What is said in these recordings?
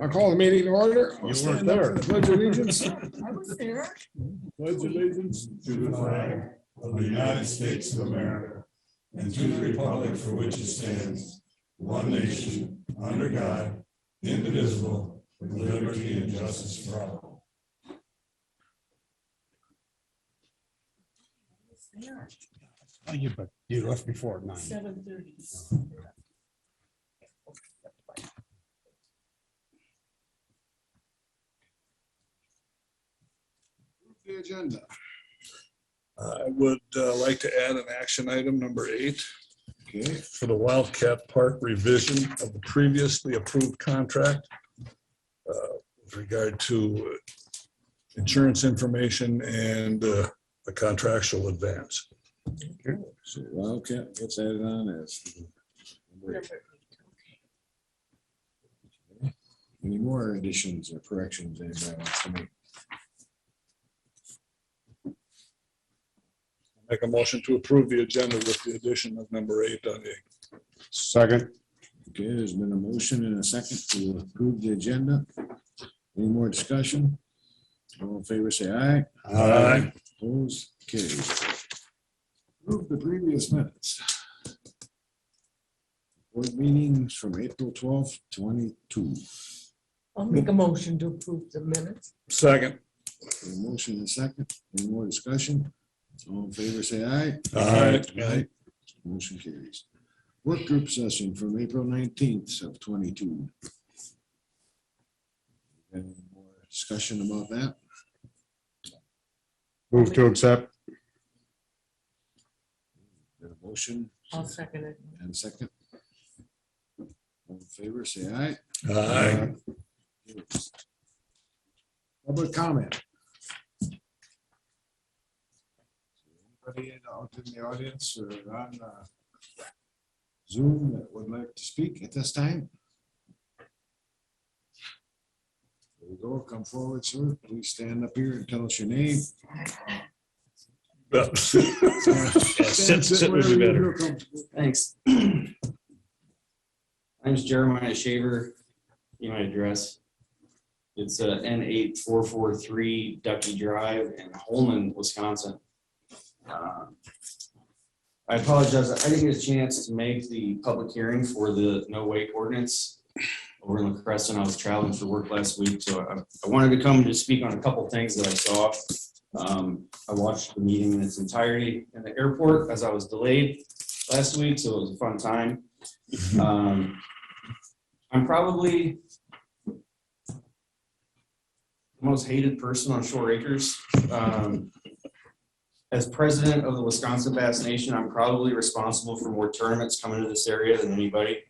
I'll call the meeting to order. You Stand weren't up there. for the Pledge of allegiance. I was there. Pledge allegiance to the flag of the United States of America and to the republic for which it stands, one nation, under God, indivisible, with liberty and justice for all. There. Oh, you left before 9. 7:30. The agenda. I would like to add an action item number 8 Okay. for the Wildcat Park revision of the previously approved contract with regard to insurance information and the contractual advance. So Wildcat gets added on as. Any more additions or corrections anybody wants to make? Make a motion to approve the agenda with the addition of number 8 on the. Second. Okay, there's been a motion and a second to approve the agenda. Any more discussion? All in favor, say aye. Aye. Opposed, carried. Approve the previous minutes. Board meetings from April 12th, 22. I'll make a motion to approve the minutes. Second. A motion and a second. Any more discussion? All in favor, say aye. Aye. Motion carries. Work group session from April 19th of 22. Any more discussion about that? Move to accept. Got a motion I'll second it. and a second. All in favor, say aye. Aye. Public comment. Anybody out in the audience or on Zoom that would like to speak at this time? There you go, come forward, sir. Please stand up here and tell us your name. Sit would be better. Thanks. My name's Jeremiah Shaver. My address. It's N8443 Ducky Drive in Holman, Wisconsin. I apologize. I didn't get a chance to make the public hearing for the no wake ordinance over in La Crescent. I was traveling for work last week, so I wanted to come to speak on a couple things that I saw. I watched the meeting in its entirety in the airport as I was delayed last week, so it was a fun time. I'm probably the most hated person on Shore Acres. As president of the Wisconsin Bass Nation, I'm probably responsible for more tournaments coming to this area than anybody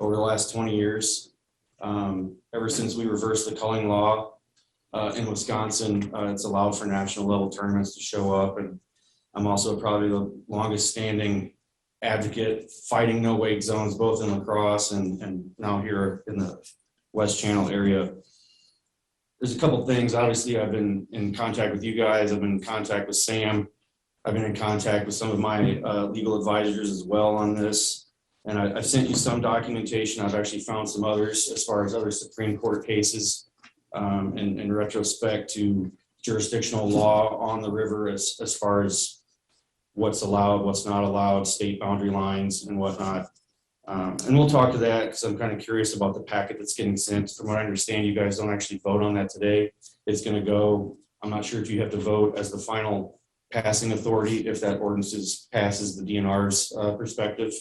over the last 20 years. Ever since we reversed the culling law in Wisconsin, it's allowed for national level tournaments to show up. And I'm also probably the longest standing advocate fighting no wake zones, both in La Crosse and now here in the West Channel area. There's a couple things. Obviously, I've been in contact with you guys. I've been in contact with Sam. I've been in contact with some of my legal advisors as well on this. And I've sent you some documentation. I've actually found some others as far as other Supreme Court cases in retrospect to jurisdictional law on the river as far as what's allowed, what's not allowed, state boundary lines and whatnot. And we'll talk to that because I'm kind of curious about the packet that's getting sent. From what I understand, you guys don't actually vote on that today. It's going to go, I'm not sure if you have to vote as the final passing authority if that ordinance passes the DNR's perspective.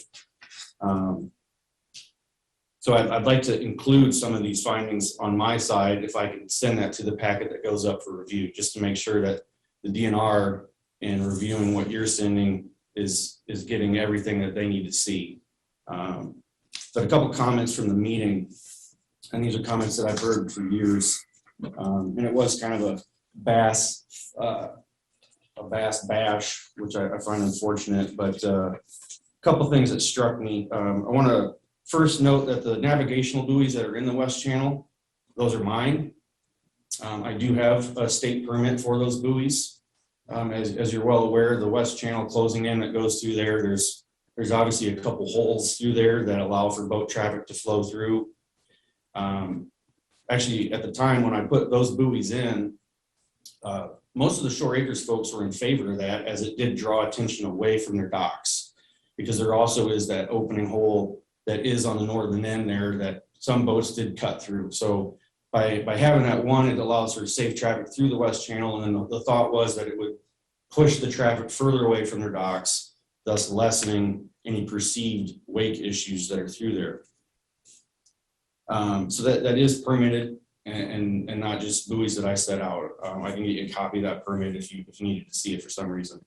So I'd like to include some of these findings on my side if I can send that to the packet that goes up for review, just to make sure that the DNR in reviewing what you're sending is getting everything that they need to see. But a couple comments from the meeting, and these are comments that I've heard for years, and it was kind of a bass bash, which I find unfortunate, but a couple things that struck me. I want to first note that the navigational buoys that are in the West Channel, those are mine. I do have a state permit for those buoys. As you're well aware, the West Channel closing in that goes through there, there's obviously a couple holes through there that allow for boat traffic to flow through. actually, at the time when I put those buoys in, most of the Shore Acres folks were in favor of that, as it did draw attention away from their docks. Because there also is that opening hole that is on the northern end there that some boats did cut through. So by having that one, it allows for safe traffic through the West Channel. And then the thought was that it would push the traffic further away from their docks, thus lessening any perceived wake issues that are through there. So that is permitted, and not just buoys that I set out. I can get you a copy of that permit if you needed to see it for some reason.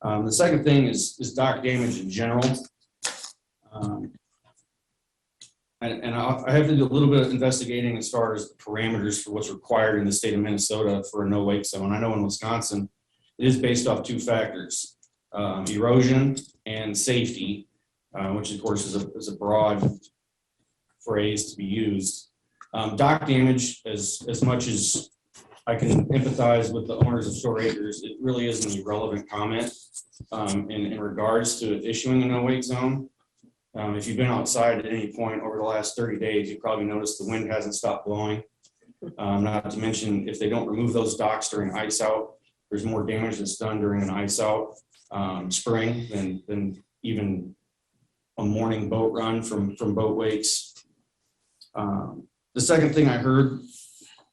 The second thing is dock damage in general. And I have to do a little bit of investigating as far as the parameters for what's required in the state of Minnesota for a no wake zone. I know in Wisconsin, it is based off two factors, erosion and safety, which of course is a broad phrase to be used. Dock damage, as much as I can empathize with the owners of Shore Acres, it really is an irrelevant comment in regards to issuing a no wake zone. If you've been outside at any point over the last 30 days, you probably noticed the wind hasn't stopped blowing. Not to mention, if they don't remove those docks during ice out, there's more damage that's done during an ice out spring than even a morning boat run from boat wakes. The second thing I heard,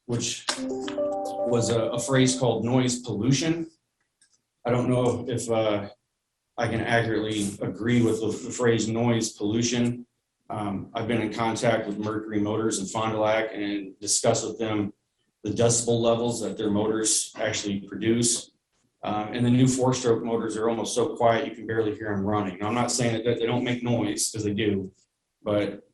which was a phrase called noise pollution. I don't know if I can accurately agree with the phrase noise pollution. I've been in contact with Mercury Motors in Fond du Lac and discussed with them the decibel levels that their motors actually produce. And the new 4-stroke motors are almost so quiet you can barely hear them running. Now, I'm not saying that they don't make noise, because they do, but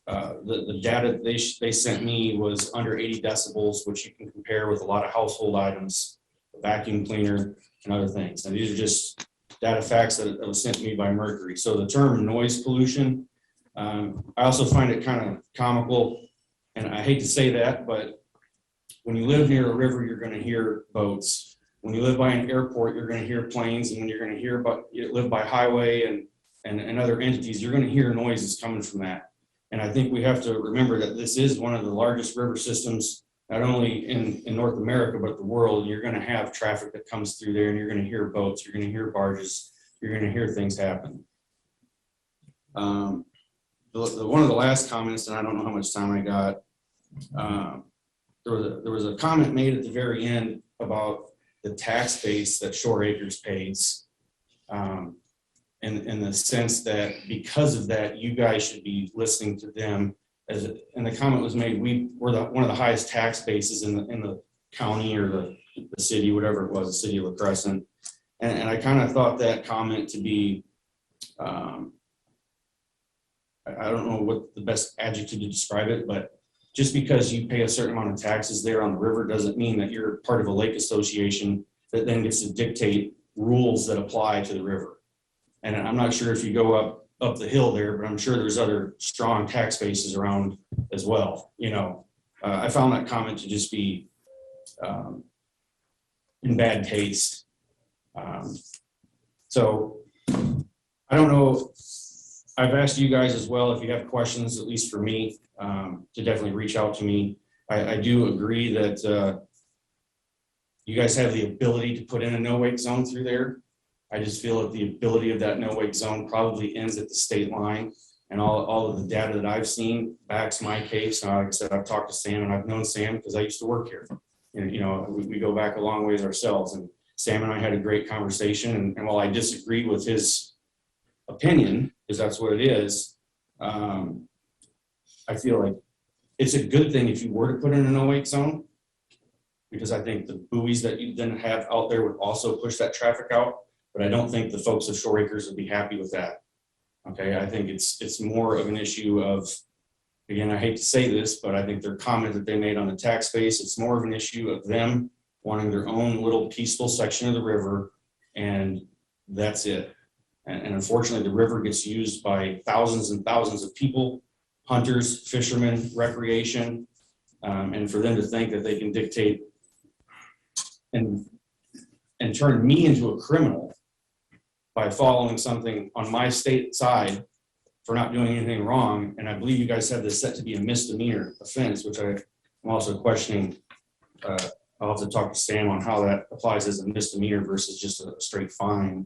the data they sent me was under 80 decibels, which you can compare with a lot of household items, a vacuum cleaner and other things. And these are just data facts that was sent to me by Mercury. So the term noise pollution, I also find it kind of comical, and I hate to say that, but when you live near a river, you're going to hear boats. When you live by an airport, you're going to hear planes, and when you're going to hear you live by highway and other entities, you're going to hear noises coming from that. And I think we have to remember that this is one of the largest river systems, not only in North America, but the world. You're going to have traffic that comes through there, and you're going to hear boats, you're going to hear barges, you're going to hear things happen. One of the last comments, and I don't know how much time I got, there was a comment made at the very end about the tax base that Shore Acres pays. In the sense that because of that, you guys should be listening to them. And the comment was made, we're one of the highest tax bases in the county or the city, whatever it was, the city of La Crescent. And I kind of thought that comment to be, I don't know what the best adjective to describe it, but just because you pay a certain amount of taxes there on the river doesn't mean that you're part of a lake association that then gets to dictate rules that apply to the river. And I'm not sure if you go up the hill there, but I'm sure there's other strong tax bases around as well. You know, I found that comment to just be in bad taste. So I don't know. I've asked you guys as well, if you have questions, at least for me, to definitely reach out to me. I do agree that you guys have the ability to put in a no wake zone through there. I just feel that the ability of that no wake zone probably ends at the state line, and all of the data that I've seen backs my case. Now, like I said, I've talked to Sam, and I've known Sam because I used to work here. And, you know, we go back a long ways ourselves, and Sam and I had a great conversation. And while I disagree with his opinion, because that's what it is, I feel like it's a good thing if you were to put in a no wake zone, because I think the buoys that you then have out there would also push that traffic out. But I don't think the folks of Shore Acres would be happy with that. Okay, I think it's more of an issue of, again, I hate to say this, but I think their comment that they made on the tax base, it's more of an issue of them wanting their own little peaceful section of the river, and that's it. And unfortunately, the river gets used by thousands and thousands of people, hunters, fishermen, recreation, and for them to think that they can dictate and turn me into a criminal by following something on my state side for not doing anything wrong. And I believe you guys have this set to be a misdemeanor offense, which I'm also questioning. I'll have to talk to Sam on how that applies as a misdemeanor versus just a straight fine.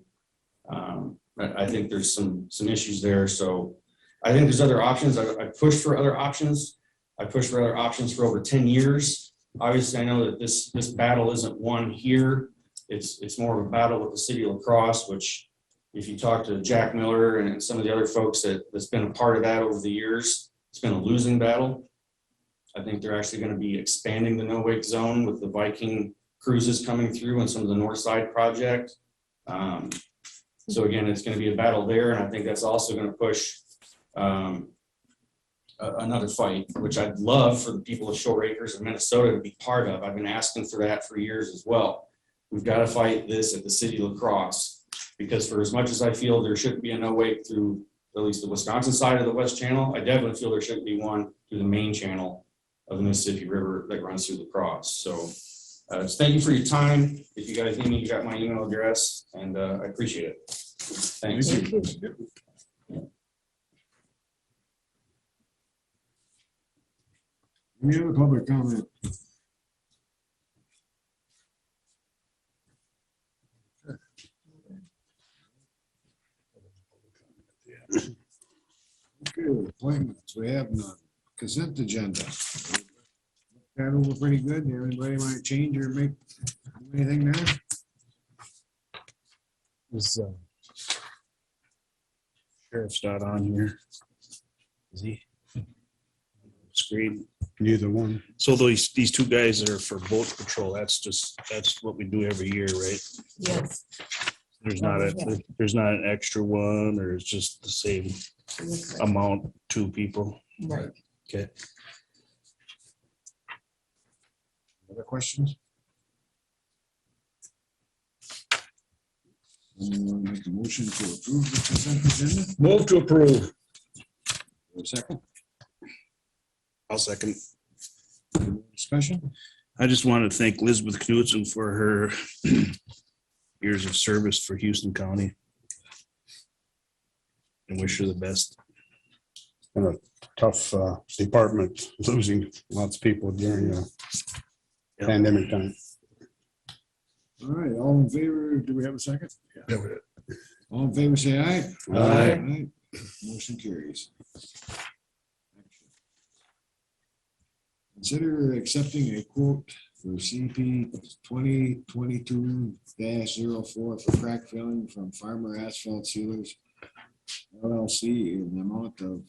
I think there's some issues there. So I think there's other options. I pushed for other options. I pushed for other options for over 10 years. Obviously, I know that this battle isn't won here. It's more of a battle with the city of La Crosse, which if you talk to Jack Miller and some of the other folks that's been a part of that over the years, it's been a losing battle. I think they're actually going to be expanding the no-wake zone with the Viking cruises coming through and some of the North Side project. So again, it's going to be a battle there, and I think that's also going to push another fight, which I'd love for the people of Shore Acres in Minnesota to be part of. I've been asking for that for years as well. We've got to fight this at the city of La Crosse, because for as much as I feel there shouldn't be a no wake through at least the Wisconsin side of the West Channel, I definitely feel there shouldn't be one through the main channel of the Mississippi River that runs through La Crosse. So thank you for your time. If you guys need me, you got my email address, and I appreciate it. Thanks. Thank you. Any other public comment? Okay, appointments, we have none. Consent agenda. That over pretty good. Anybody want to change or make anything there? Is sheriff's not on here? Is he? Screen. Neither one. So these two guys are for boat patrol. That's what we do every year, right? Yes. There's not an extra one, or it's just the same amount, two people. Right. Okay. Other questions? Anyone make a motion to approve the consent agenda? Move to approve. Or a second? I'll second. Discussion? I just want to thank Elizabeth Knudsen for her years of service for Houston County. And wish her the best. Been a tough department, losing lots of people during Yep. pandemic time. All right, all in favor, do we have a second? Yeah, we did. All in favor, say aye. Aye. Motion carries. Consider accepting a quote for CP 2022-04 for crack filling from Farmer Asphalt Sealers LLC in the amount of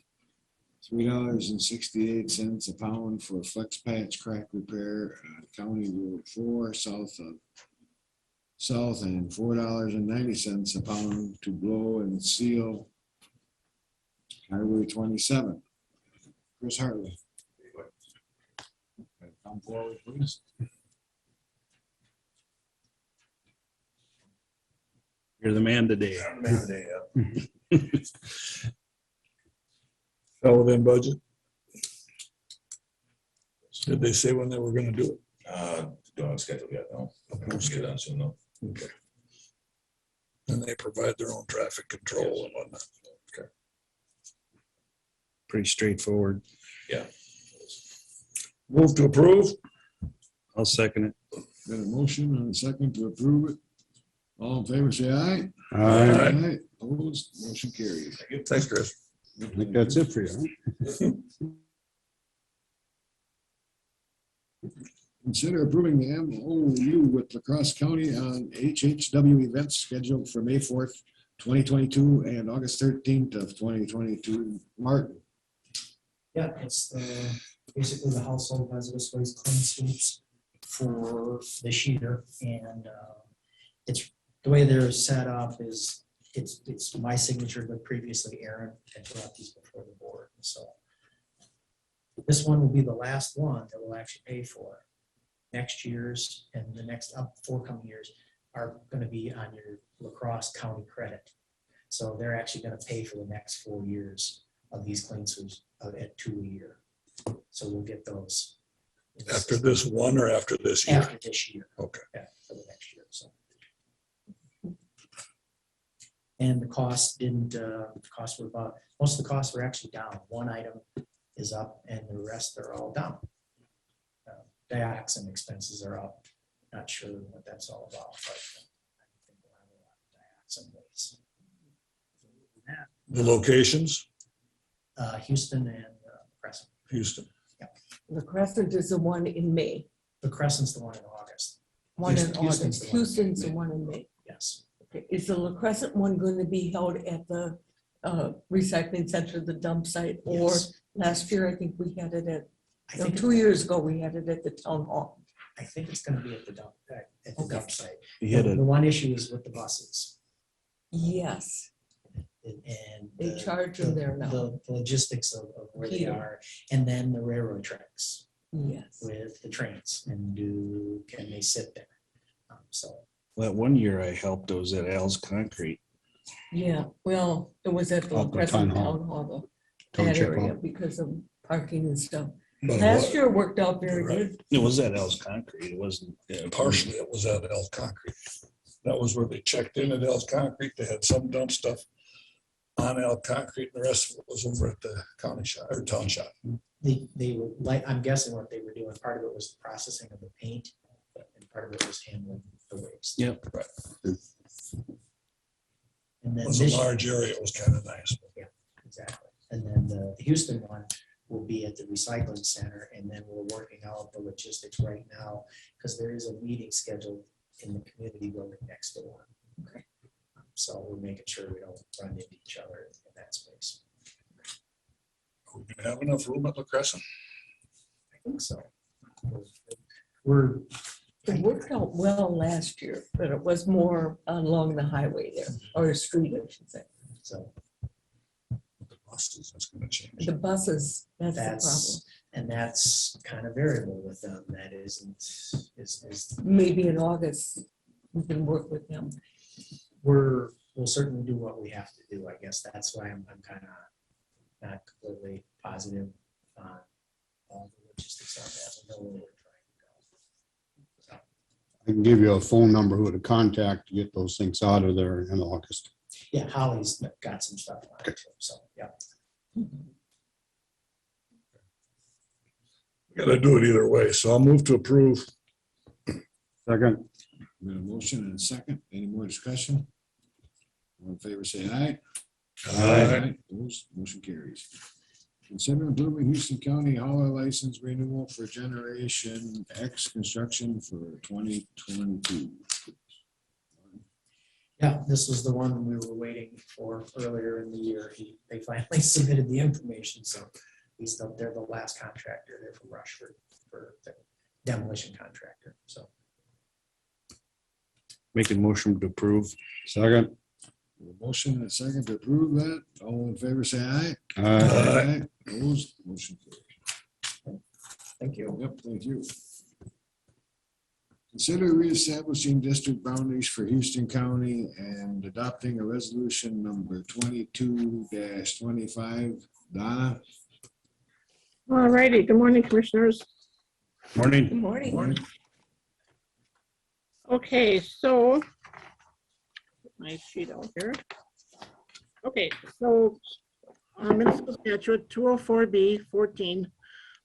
$3.68 a pound for flex patch crack repair on County Road 4 south, and $4.90 a pound to blow and seal Highway 27. Chris Hartley. Come forward, please. You're the man today. Fell within budget. Did they say when they were gonna do it? Don't have schedule yet, no. We'll get done soon though. Okay. And they provide their own traffic control and whatnot. Okay. Pretty straightforward. Yeah. Move to approve. I'll second it. Got a motion and a second to approve it. All in favor, say aye. Aye. Opposed, motion carries. Thanks, Chris. I think that's it for you. Huh? Consider approving the MOU with La Crosse County on HHW events scheduled for May 4th, 2022 and August 13th of 2022. Martin. Yeah, it's basically the household hazardous waste clean sweeps for this year. And it's the way they're set up is it's my signature, but previously Aaron had brought these before the board. So this one will be the last one that will actually pay for it. Next year's and the next forthcoming years are going to be on your La Crosse County credit. So they're actually going to pay for the next 4 years of these clean sweeps at 2 a year. So we'll get those. After this one or after this year? After this year. Okay. Yeah, for the next year, so. And the cost didn't, costs were about, most of the costs were actually down. One item is up and the rest are all down. Dioxin expenses are up. Not sure what that's all about, but I think we'll have a lot of dioxin waste. The locations, Houston and Crescent. Houston. The Crescent is the one in May, The Crescent's the one in August. one in Houston's August, the one in Houston's the May. one in May. Yes. Okay, is the La Crescent one going to be held at the recycling center, the dump site? Or Yes. last year, I think we had it at, I no, think, 2 years ago, we had it at the town hall. I think it's gonna be at the dump, Okay. site. You had The a, one issue is with the buses. Yes, And they charge them there now. The logistics of where they Peter. are, and then the railroad tracks Yes. with the trains, and can they sit there? So, that one year I helped, it was at Al's Concrete. Yeah, well, it was at the At the Crescent town hall. Town Hall, that Township area, hall. because of parking and stuff. But Last year worked out very Right. good. It was at Al's Concrete. It wasn't. partially it was at L's Concrete. That was where they checked in at L's Concrete. They had some dump stuff on L Concrete. The rest of it was over at the county shop or town shop. they were like, I'm guessing what they were doing, part of it was the processing of the paint, and part of it was handling the waste. Yep. And It then was a this, large area. It was kind of nice. exactly. And then the Houston one will be at the recycling center, and then we're working out the logistics right now, because there is a meeting scheduled in the community building next door. Okay. So we're making sure we don't run into each other in that space. Are we gonna have enough room at La Crescent? I think so. We're, It worked out well last year, but it was more along the highway there, or the street, I should say. so The buses, that's gonna change. The buses, that's the problem. that's kind of variable with them. That is Maybe in August, we can work with them. we'll certainly do what we have to do. I guess that's why I'm kind of not completely positive on all the logistics on that. We know where we're trying to go. So, I can give you a phone number who to contact to get those things out of there in August. yeah, Holly's got some stuff on it too. So, yeah. Gotta do it either way. So I'll move to approve. Second, We have a motion and a second. Any more discussion? All in favor, say aye. Opposed, motion carries. Consider approving Houston County hauler license renewal for Generation X construction for 2022. Yeah, this was the one we were waiting for earlier in the year. They finally submitted the information, so they're the last contractor there from Rushford for the demolition contractor, so. Make a motion to approve. second. We have a motion and a second to approve that. All in favor, say aye. Aye. Opposed, motion carries. Thank you. Yep, thank you. Consider reestablishing district boundaries for Houston County and adopting a resolution number 22-25. Donna? All righty, good morning, commissioners. Morning. Good morning. Morning. Okay, so my sheet out here. Okay, so municipal statute 204B-14,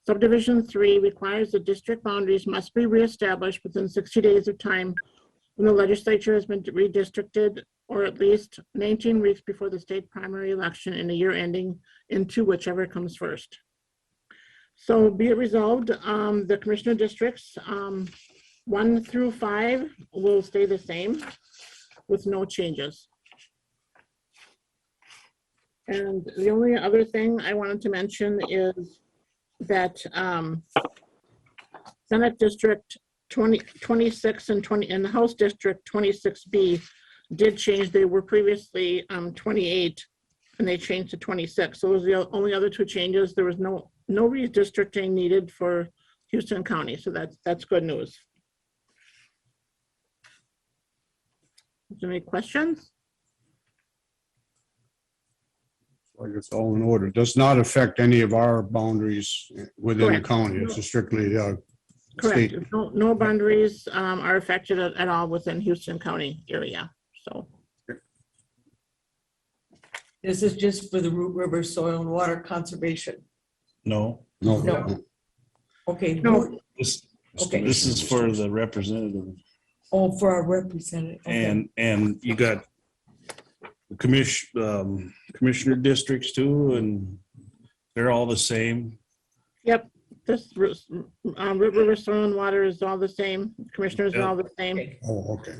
subdivision 3 requires the district boundaries must be reestablished within 60 days of time when the legislature has been redistricted, or at least 19 weeks before the state primary election in the year ending into whichever comes first. So be it resolved, the commissioner districts 1 through 5 will stay the same with no changes. And the only other thing I wanted to mention is that Senate District 26 and 20 and the House District 26B did change. They were previously 28 and they changed to 26. So those are the only other two changes. There was no redistricting needed for Houston County. So that's good news. Is there any questions? Like it's all in order. Does not affect any of our boundaries within the Correct. county. It's just strictly Correct. state. No boundaries are affected at all within Houston County area. So This is just for the Root River Soil and Water Conservation. No, No. No. Okay, No. who- this, Okay. this is for the representative. oh, for our representative. Okay. And you got the commissioner districts too, and they're all the same. Yep, this Root River Soil and Water is all the same. Commissioners are all the same. Okay. Oh, okay.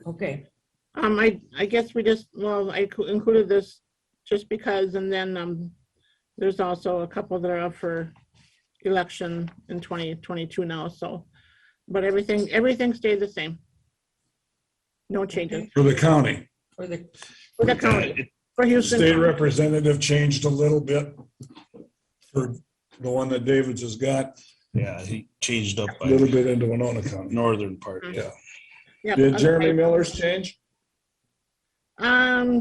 Okay. I guess we just, well, I included this just because, and then there's also a couple that are up for election in 2022 now, so, but everything stayed the same. No changes For the county. For the, for the county, for Houston. State County. representative changed a little bit for the one that David's has got, Yeah, he changed up a by little bit into Winona County. northern part, yeah. Yep, Did Jeremy otherwise- Miller's change?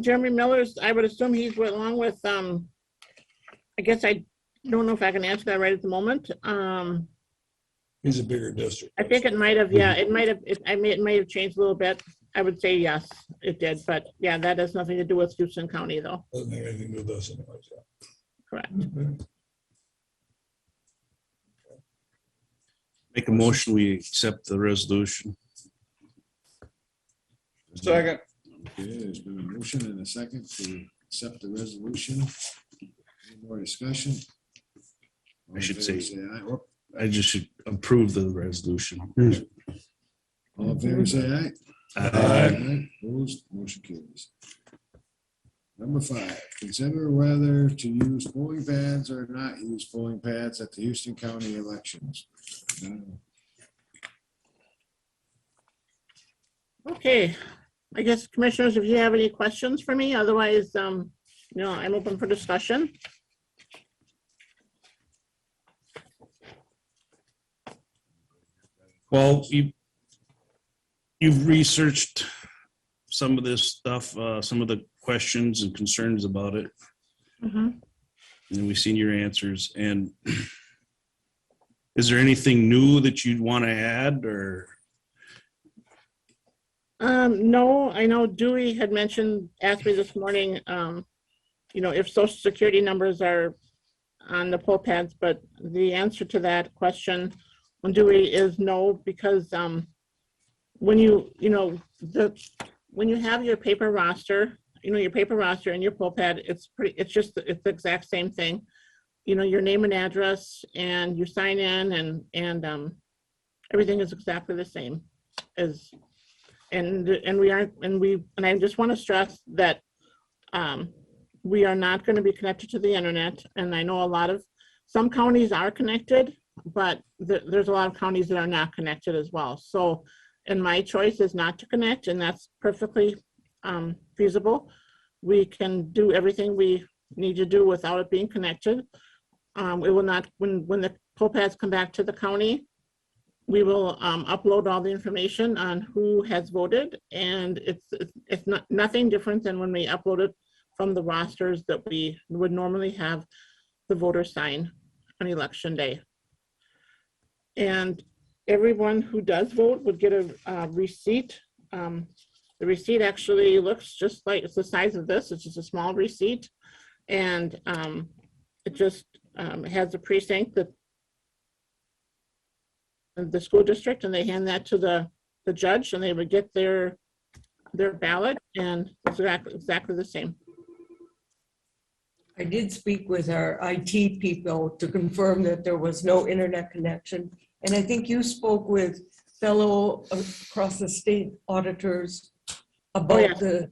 Jeremy Miller's, I would assume he's went along with, I guess I don't know if I can answer that right at the moment. He's a bigger district. I think it might have, yeah, it might have, it may have changed a little bit. I would say yes, it did, but yeah, that has nothing to do with Houston County though, Doesn't have anything to do with us anyways. correct? Make a motion, we accept the resolution. Second. Okay, there's been a motion and a second to accept the resolution. Any more discussion? All in should favor, say- aye. Oh, I just should approve the resolution. all in favor, say aye. Aye. Opposed, motion carries. Number 5, consider whether to use polling pads or not use polling pads at the Houston County elections. Okay, I guess commissioners, if you have any questions for me, otherwise, I'm open for discussion. Well, you've researched some of this stuff, some of the questions and concerns about it, Mhm. and we've seen your answers. And is there anything new that you'd want to add, or? No, I know Dewey had asked me this morning, if social security numbers are on the poll pads, but the answer to that question on Dewey is no, because when you have your paper roster, your paper roster and your poll pad, it's the exact same thing. Your name and address, and you sign in, and everything is exactly the same as. And I just want to stress that we are not going to be connected to the internet. And I know some counties are connected, but there's a lot of counties that are not connected as well. So, and my choice is not to connect, and that's perfectly feasible. We can do everything we need to do without it being connected. It will not, when the poll pads come back to the county, we will upload all the information on who has voted, and it's nothing different than when we upload it from the rosters that we would normally have the voters sign on election day. And everyone who does vote would get a receipt. The receipt actually looks just like, it's the size of this. It's just a small receipt, and it just has a precinct that the school district, and they hand that to the judge, and they would get their ballot, and it's exactly the same. I did speak with our IT people to confirm that there was no internet connection. And I think you spoke with fellow across the state auditors about the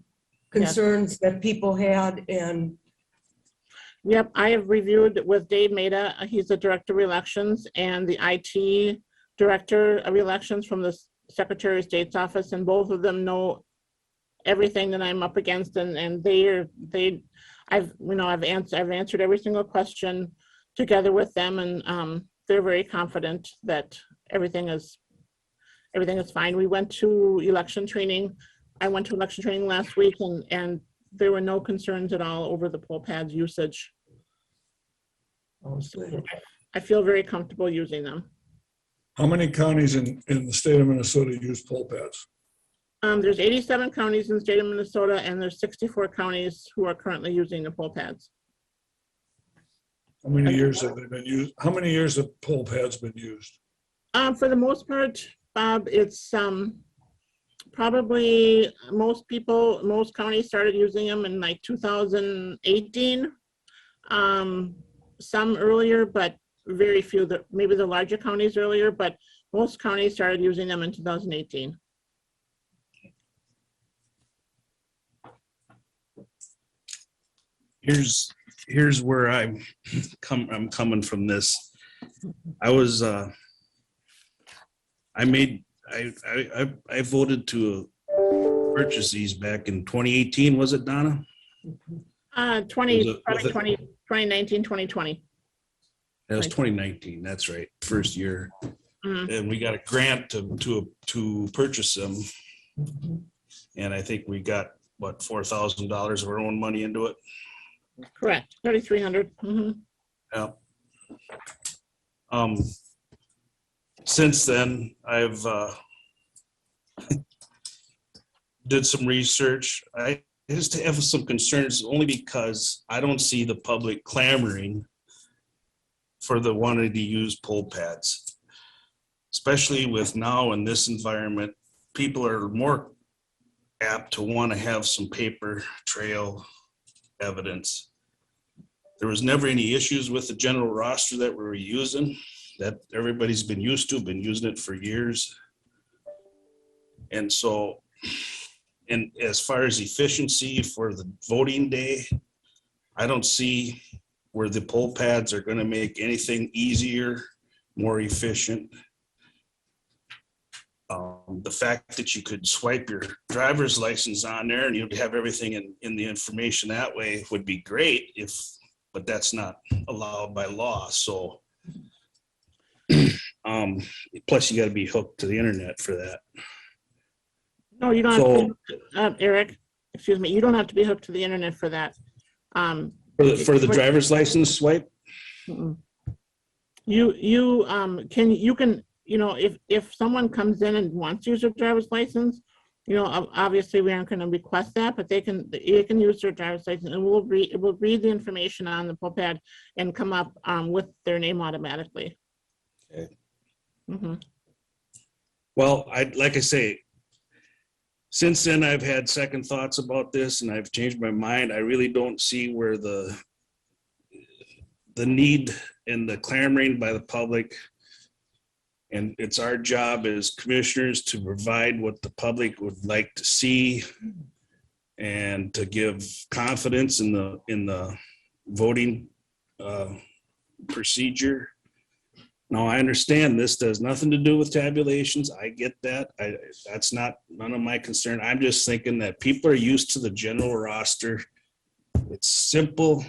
concerns that people had, and Yep, I have reviewed with Dave Maida. He's the director of elections, and the IT director of elections from the Secretary of State's office, and both of them know everything that I'm up against, and I've answered every single question together with them, and they're very confident that everything is fine. We went to election training. I went to election training last week, and there were no concerns at all over the poll pads usage. I feel very comfortable using them. How many counties in the state of Minnesota use poll pads? There's 87 counties in the state of Minnesota, and there's 64 counties who are currently using the poll pads. How many years have they been used? How many years have poll pads been used? For the most part, Bob, it's probably most counties started using them in like 2018. Some earlier, but very few, maybe the larger counties earlier, but most counties started using them in 2018. Here's where I'm coming from this. I voted to purchase these back in 2018, was it, Donna? 2019, 2020. That was 2019, that's right, first year. Mhm. And we got a grant to purchase them. And I think we got, what, $4,000 of our own money into it? Correct, 3,300. Yeah. Since then, I've did some research. I just have some concerns only because I don't see the public clamoring for the wanting to use poll pads. Especially with now in this environment, people are more apt to want to have some paper trail evidence. There was never any issues with the general roster that we were using, that everybody's been used to, been using it for years. And so, and as far as efficiency for the voting day, I don't see where the poll pads are going to make anything easier, more efficient. The fact that you could swipe your driver's license on there and you'd have everything in the information that way would be great, but that's not allowed by law. So plus you got to be hooked to the internet for that. No, you don't have to, Eric, excuse me, you don't have to be hooked to the internet for that. For the driver's license swipe? You can, if someone comes in and wants to use their driver's license, obviously we aren't going to request that, but they can use their driver's license and it will read the information on the poll pad and come up with their name automatically. Okay. Mm-hmm. Well, like I say, since then I've had second thoughts about this and I've changed my mind. I really don't see where the need and the clamoring by the public. And it's our job as commissioners to provide what the public would like to see and to give confidence in the voting procedure. Now, I understand this does nothing to do with tabulations. I get that. That's none of my concern. I'm just thinking that people are used to the general roster. It's simple.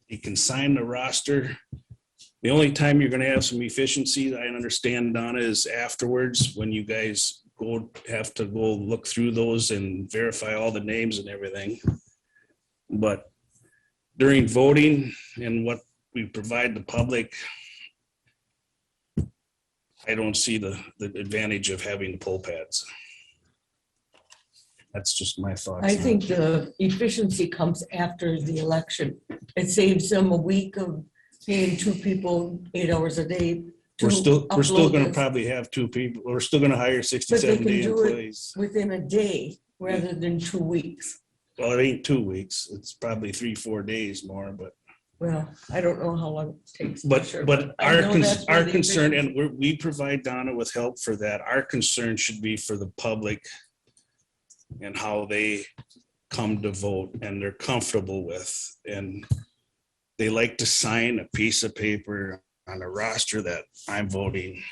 You can sign the roster. The only time you're going to have some efficiency, I understand, Donna, is afterwards when you guys have to go look through those and verify all the names and everything. But during voting and what we provide the public, I don't see the advantage of having the poll pads. That's just my thoughts. I think the efficiency comes after the election. It saves them a week of paying 2 people 8 hours a day. We're still going to probably have 2 people. We're still going to hire 67-day employees within a day rather than 2 weeks. Well, it ain't 2 weeks. It's probably 3-4 days more, but. Well, I don't know how long it takes. But I know that's where our the concern, efficiency- and we provide Donna with help for that. Our concern should be for the public and how they come to vote and they're comfortable with. And they like to sign a piece of paper on a roster that I'm voting.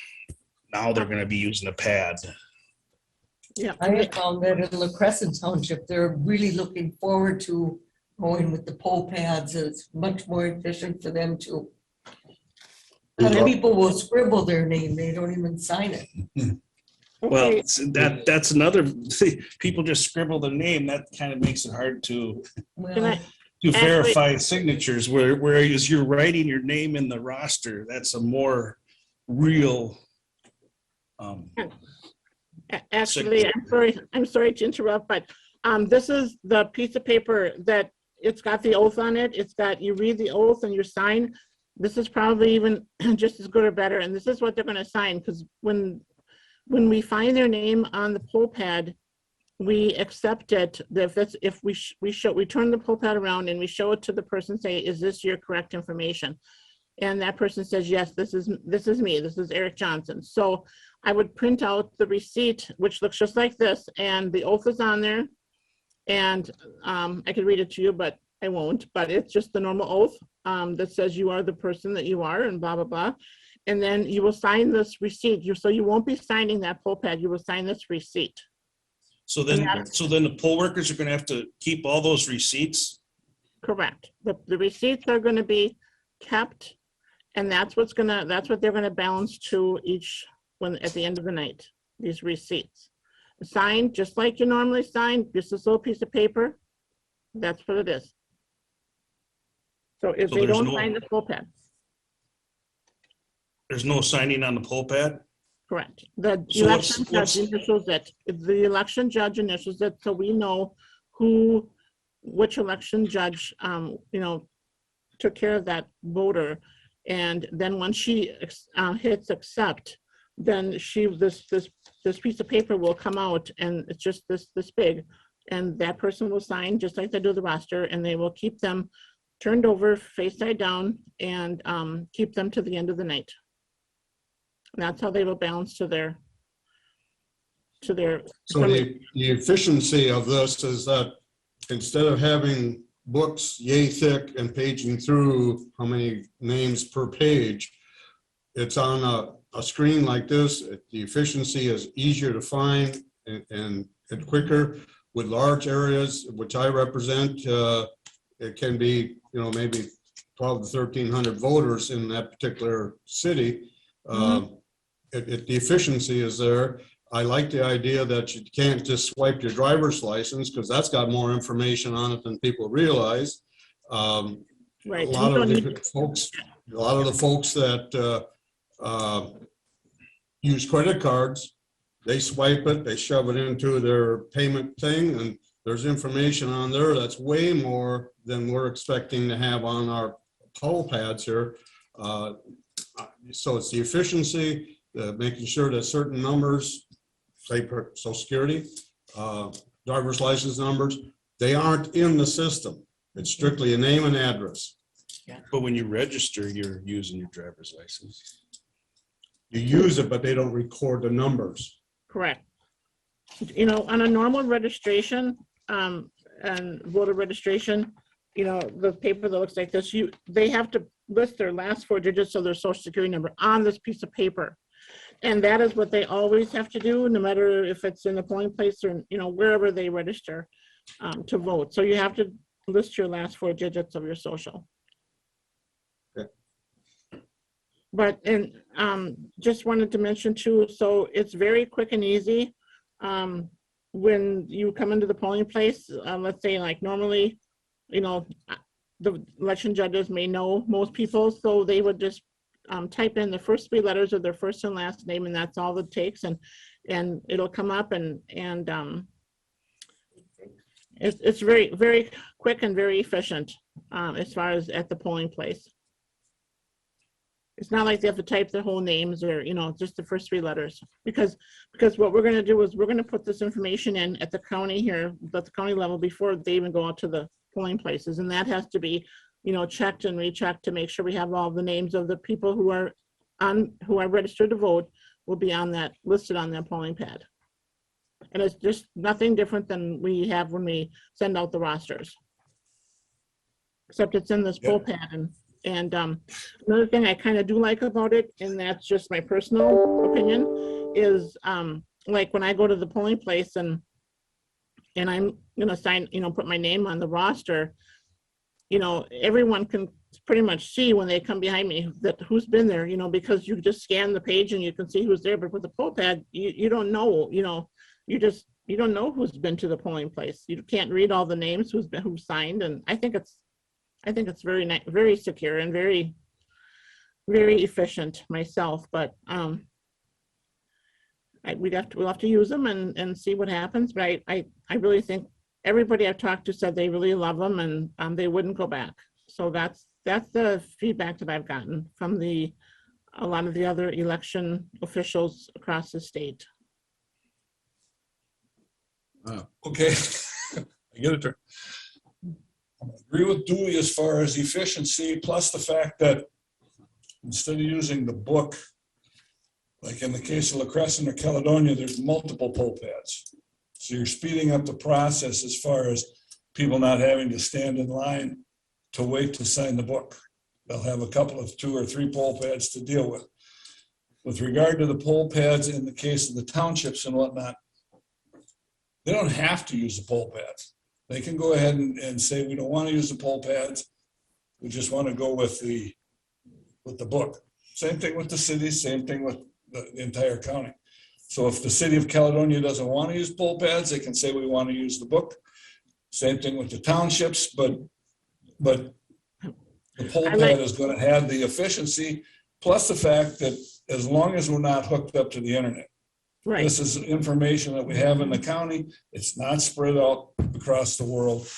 Now they're going to be using a pad. Yeah, I have found that in La Crescent Township, they're really looking forward to going with the poll pads. It's much more efficient for them to. Other people will scribble their name. They don't even sign it. Well, okay. that's another, people just scribble their name. That kind of makes it hard to Well, verify signatures, whereas you're writing your name in the roster. That's a more real Actually, I'm sorry to interrupt, but this is the piece of paper that it's got the oath on it. It's got, you read the oath and you sign. This is probably even just as good or better. And this is what they're going to sign, because when we find their name on the poll pad, we accept it. If we turn the poll pad around and we show it to the person, say, is this your correct information? And that person says, yes, this is me. This is Eric Johnson. So I would print out the receipt, which looks just like this, and the oath is on there. And I could read it to you, but I won't. But it's just the normal oath that says you are the person that you are, and blah, blah, blah. And then you will sign this receipt. So you won't be signing that poll pad. You will sign this receipt. So then the poll workers are gonna have to keep all those receipts? Correct. The receipts are going to be kept, and that's what they're going to balance to each when at the end of the night. These receipts signed just like you normally sign, just this little piece of paper. That's what it is. So if So they there's don't no- sign the poll pad, There's no signing on the poll pad? correct. The So election judge initials it. The election judge initials it, so we know which election judge, took care of that voter. And then when she hits accept, then this piece of paper will come out, and it's just this big, and that person will sign just like they do the roster, and they will keep them turned over face side down and keep them to the end of the night. And that's how they will balance to their. So the efficiency of this is that instead of having books yay thick and paging through how many names per page, it's on a screen like this. The efficiency is easier to find and quicker. With large areas, which I represent, it can be, maybe 12 to 1,300 voters in that particular city. The efficiency is there. I like the idea that you can't just swipe your driver's license, because that's got more information on it than people realize. Right. A lot of the folks that use credit cards, they swipe it, they shove it into their payment thing, and there's information on there that's way more than we're expecting to have on our poll pads here. So it's the efficiency, making sure that certain numbers, say Social Security, driver's license numbers, they aren't in the system. It's strictly a name and address. But when you register, you're using your driver's license. You use it, but they don't record the numbers. Correct. On a normal registration, and voter registration, the paper that looks like this, they have to list their last four digits of their social security number on this piece of paper. And that is what they always have to do, no matter if it's in the polling place or, wherever they register to vote. So you have to list your last four digits of your social. Okay. But, just wanted to mention too, so it's very quick and easy. When you come into the polling place, let's say like normally, the election judges may know most people, so they would just type in the first three letters of their first and last name, and that's all it takes, and it'll come up, and it's very, very quick and very efficient as far as at the polling place. It's not like they have to type their whole names or, just the first three letters, because what we're going to do is we're going to put this information in at the county here, at the county level, before they even go out to the polling places. And that has to be, checked and rechecked to make sure we have all the names of the people who are registered to vote will be listed on that polling pad. And it's just nothing different than we have when we send out the rosters. Except it's in this poll pad. And another thing I kind of do like about it, and that's just my personal opinion, is like when I go to the polling place and I'm gonna sign, put my name on the roster, everyone can pretty much see when they come behind me that who's been there, because you just scan the page and you can see who's there. But with the poll pad, you don't know, you don't know who's been to the polling place. You can't read all the names who signed, and I think it's very nice, very secure, and very, very efficient myself. But we'll have to use them and see what happens, but I really think everybody I've talked to said they really love them and they wouldn't go back. So that's the feedback that I've gotten from a lot of the other election officials across the state. Okay, I get it there. I agree with Dewey as far as efficiency, plus the fact that instead of using the book, like in the case of La Crescent or Caledonia, there's multiple poll pads. So you're speeding up the process as far as people not having to stand in line to wait to sign the book. They'll have a couple of 2 or 3 poll pads to deal with. With regard to the poll pads in the case of the townships and whatnot, they don't have to use the poll pads. They can go ahead and say, we don't want to use the poll pads. We just want to go with the book. Same thing with the city, same thing with the entire county. So if the city of Caledonia doesn't want to use poll pads, they can say we want to use the book. Same thing with the townships, but the poll pad is going to have the efficiency, plus the fact that as long as we're not hooked up to the internet. Right. This is information that we have in the county. It's not spread out across the world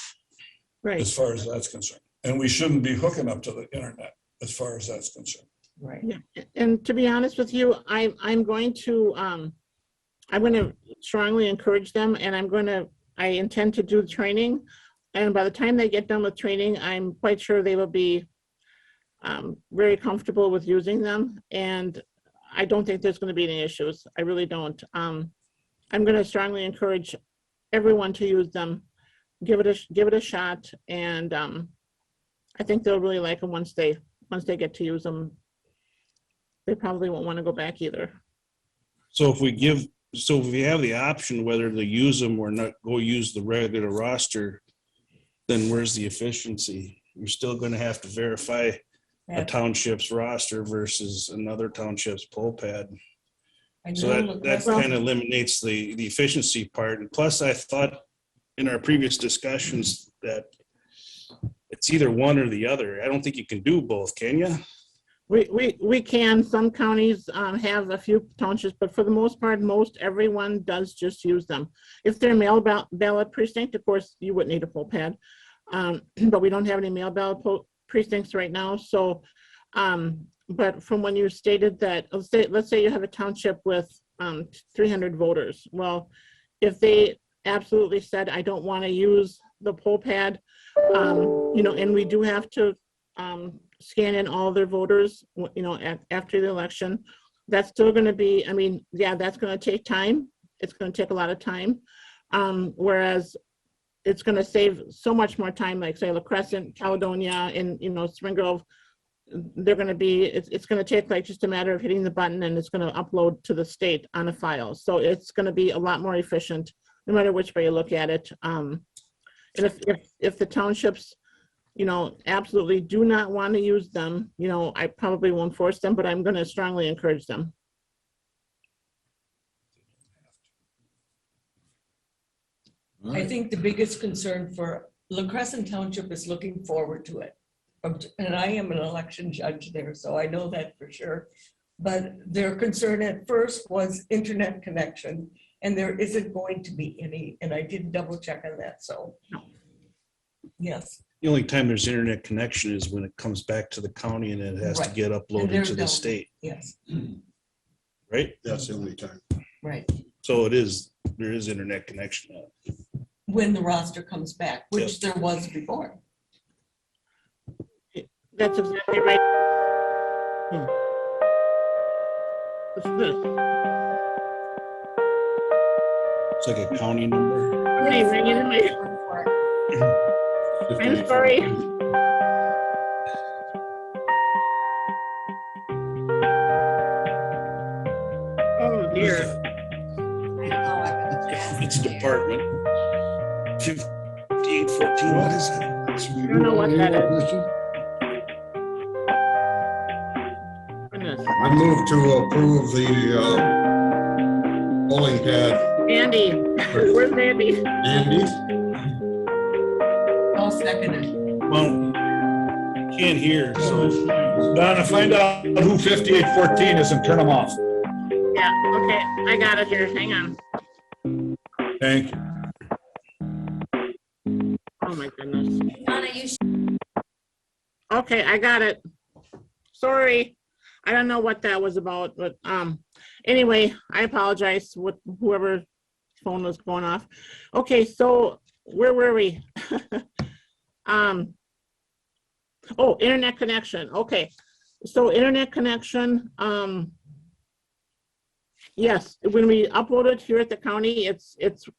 Right. as far as that's concerned. And we shouldn't be hooking up to the internet as far as that's concerned. Right. Yeah, and to be honest with you, I'm going to strongly encourage them, and I intend to do the training. And by the time they get done with training, I'm quite sure they will be very comfortable with using them. And I don't think there's going to be any issues. I really don't. I'm going to strongly encourage everyone to use them, give it a shot, and I think they'll really like them once they get to use them. They probably won't want to go back either. So if we have the option whether to use them or not go use the regular roster, then where's the efficiency? You're still going to have to verify a township's roster versus another township's poll pad. So that kind of eliminates the efficiency part. And plus, I thought in our previous discussions that it's either one or the other. I don't think you can do both, can you? We can. Some counties have a few townships, but for the most part, everyone does just use them. If they're mail ballot precinct, of course, you wouldn't need a poll pad. But we don't have any mail ballot precincts right now. So, but from when you stated that, let's say you have a township with 300 voters. Well, if they absolutely said, I don't want to use the poll pad, and we do have to scan in all their voters, after the election, that's still going to be, that's going to take time. It's going to take a lot of time. Whereas it's going to save so much more time, like say La Crescent, Caledonia, and Spring Grove, they're going to be, it's going to take like just a matter of hitting the button and it's going to upload to the state on a file. So it's going to be a lot more efficient, no matter which way you look at it. And if the townships, absolutely do not want to use them, I probably won't force them, but I'm going to strongly encourage them. I think the biggest concern for La Crescent Township is looking forward to it. And I am an election judge there, so I know that for sure. But their concern at first was internet connection, and there isn't going to be any, and I did double check on that, so. Yes. The only time there's internet connection is when it comes back to the county and it has to get uploaded to the state, Yes, right? That's the only time. right. So there is internet connection now. When the roster comes back, which there was before. That's exactly right. What's this? It's like a county number. Somebody ringing in my, I'm sorry. Oh dear. It's department. 5814, what is it? I don't know what that is. Goodness. I move to approve the polling pad. Andy, where's Andy? Andy? I'll second it. Well, can't hear, so Donna, find out who 5814 is and turn them off. Yeah, Yeah, okay, I got it here. Hang on. Thank you. Oh my goodness. Okay, I got it. Sorry. I don't know what that was about, but anyway, I apologize with whoever phone was going off. Okay, so where were we? Oh, internet connection. Okay. So internet connection, yes, when we upload it here at the county,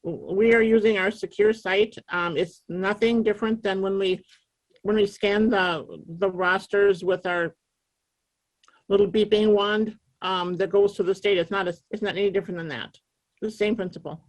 we are using our secure site. It's nothing different than when we scan the rosters with our little beeping wand that goes to the state. It's not any different than that. The same principle.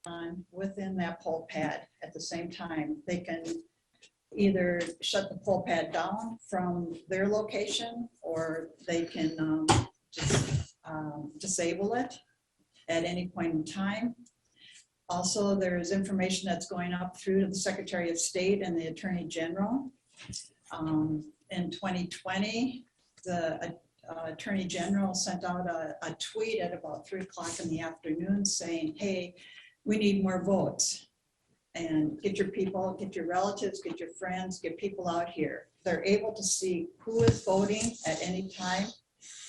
On within that poll pad at the same time. They can either shut the poll pad down from their location, or they can just disable it at any point in time. Also, there's information that's going up through to the Secretary of State and the Attorney General. In 2020, the Attorney General sent out a tweet at about 3 o'clock in the afternoon saying, hey, we need more votes, and get your people, get your relatives, get your friends, get people out here. They're able to see who is voting at any time,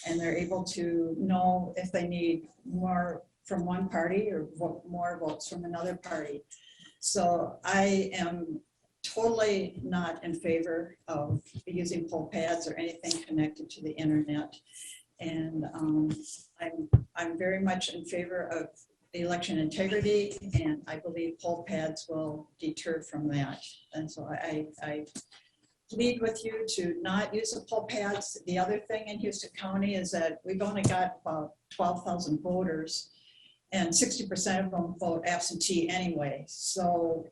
and they're able to know if they need more from one party or more votes from another party. So I am totally not in favor of using poll pads or anything connected to the internet. And I'm very much in favor of election integrity, and I believe poll pads will deter from that. And so I plead with you to not use the poll pads. The other thing in Houston County is that we've only got about 12,000 voters, and 60% of them vote absentee anyway. So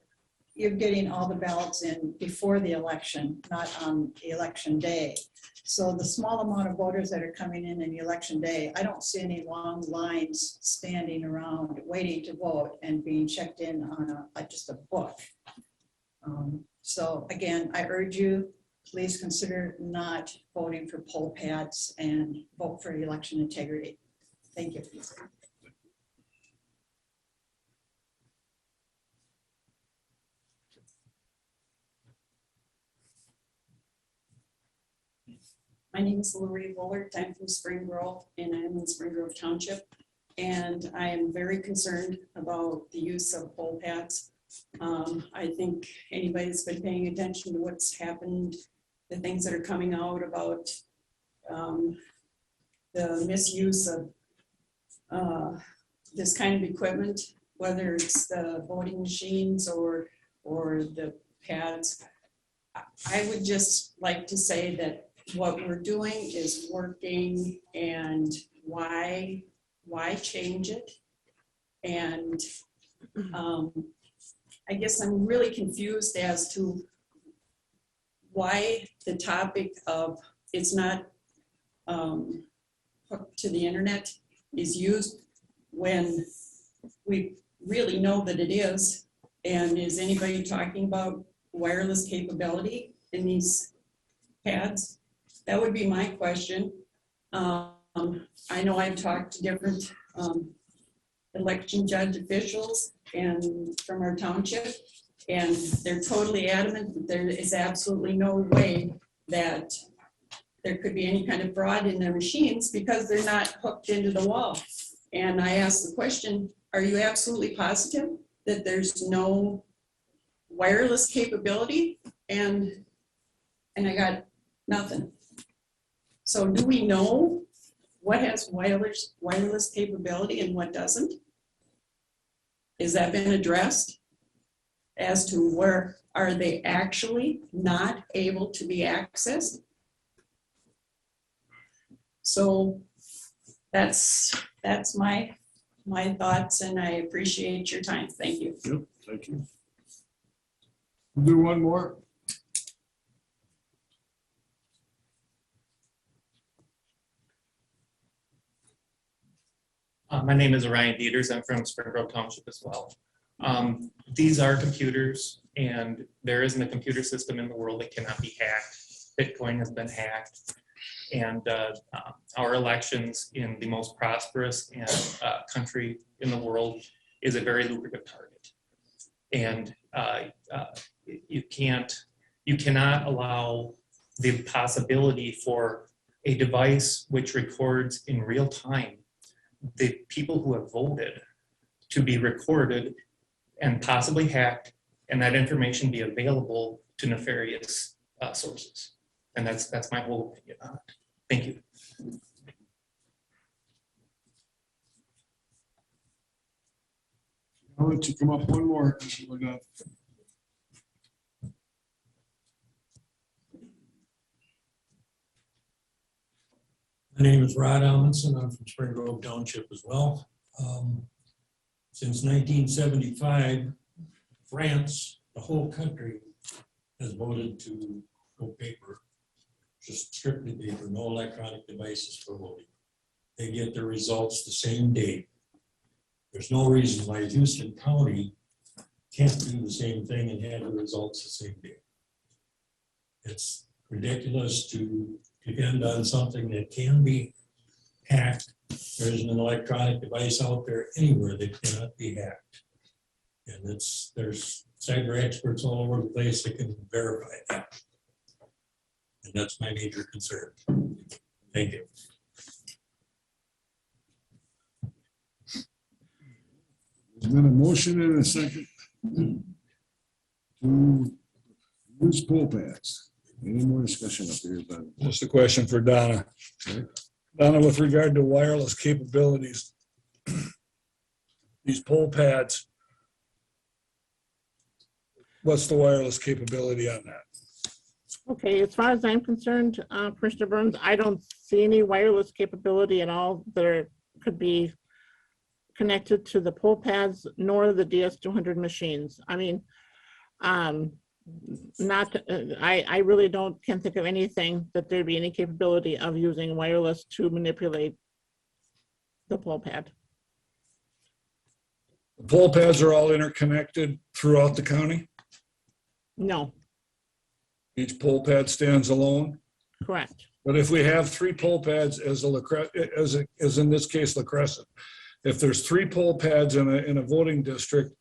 you're getting all the ballots in before the election, not on election day. So the small amount of voters that are coming in election day, I don't see any long lines standing around waiting to vote and being checked in on just a book. So again, I urge you, please consider not voting for poll pads and vote for election integrity. Thank you. My name is Lori Bullard. I'm from Spring Grove, and I'm in Spring Grove Township. and I am very concerned about the use of poll pads. I think anybody that's been paying attention to what's happened, the things that are coming out about the misuse of this kind of equipment, whether it's the voting machines or the pads. I would just like to say that what we're doing is working, and why change it? And I guess I'm really confused as to why the topic of it's not hooked to the internet is used when we really know that it is. And is anybody talking about wireless capability in these pads? That would be my question. I know I've talked to different election judge officials and from our township, and they're totally adamant that there is absolutely no way that there could be any kind of fraud in their machines because they're not hooked into the wall. And I asked the question, are you absolutely positive that there's no wireless capability? And I got nothing. So do we know what has wireless capability and what doesn't? Has that been addressed as to where are they actually not able to be accessed? So that's my thoughts, and I appreciate your time. Thank you. Yep, thank you. We'll do one more. My name is Orion Dieters. I'm from Spring Grove Township as well. These are computers, and there isn't a computer system in the world that cannot be hacked. Bitcoin has been hacked, and our elections in the most prosperous country in the world is a very lucrative target. And you cannot allow the possibility for a device which records in real time the people who have voted to be recorded and possibly hacked, and that information be available to nefarious sources. And that's my whole opinion on it. Thank you. I'll let you come up one more. We're done. My name is Rod Amundson. I'm from Spring Grove Township as well. Since 1975, France, the whole country, has voted to go paper, just strictly paper, no electronic devices for voting. They get their results the same day. There's no reason why Houston County can't do the same thing and have the results the same day. It's ridiculous to depend on something that can be hacked. There isn't an electronic device out there anywhere that cannot be hacked. And there's cyber experts all over the place that can verify that. And that's my major concern. Thank you. There's been a motion and a second to use poll pads. Any more discussion up here about it? Just a question for Donna. Okay. Donna, with regard to wireless capabilities, these poll pads, what's the wireless capability on that? Okay, as far as I'm concerned, Commissioner Burns, I don't see any wireless capability at all that could be connected to the poll pads nor the DS200 machines. I mean, I really can't think of anything that there'd be any capability of using wireless to manipulate the poll pad. The poll pads are all interconnected throughout the county? No, Each poll pad stands alone? correct. But if we have three poll pads as in this case, La Crescent, if there's three poll pads in a voting district,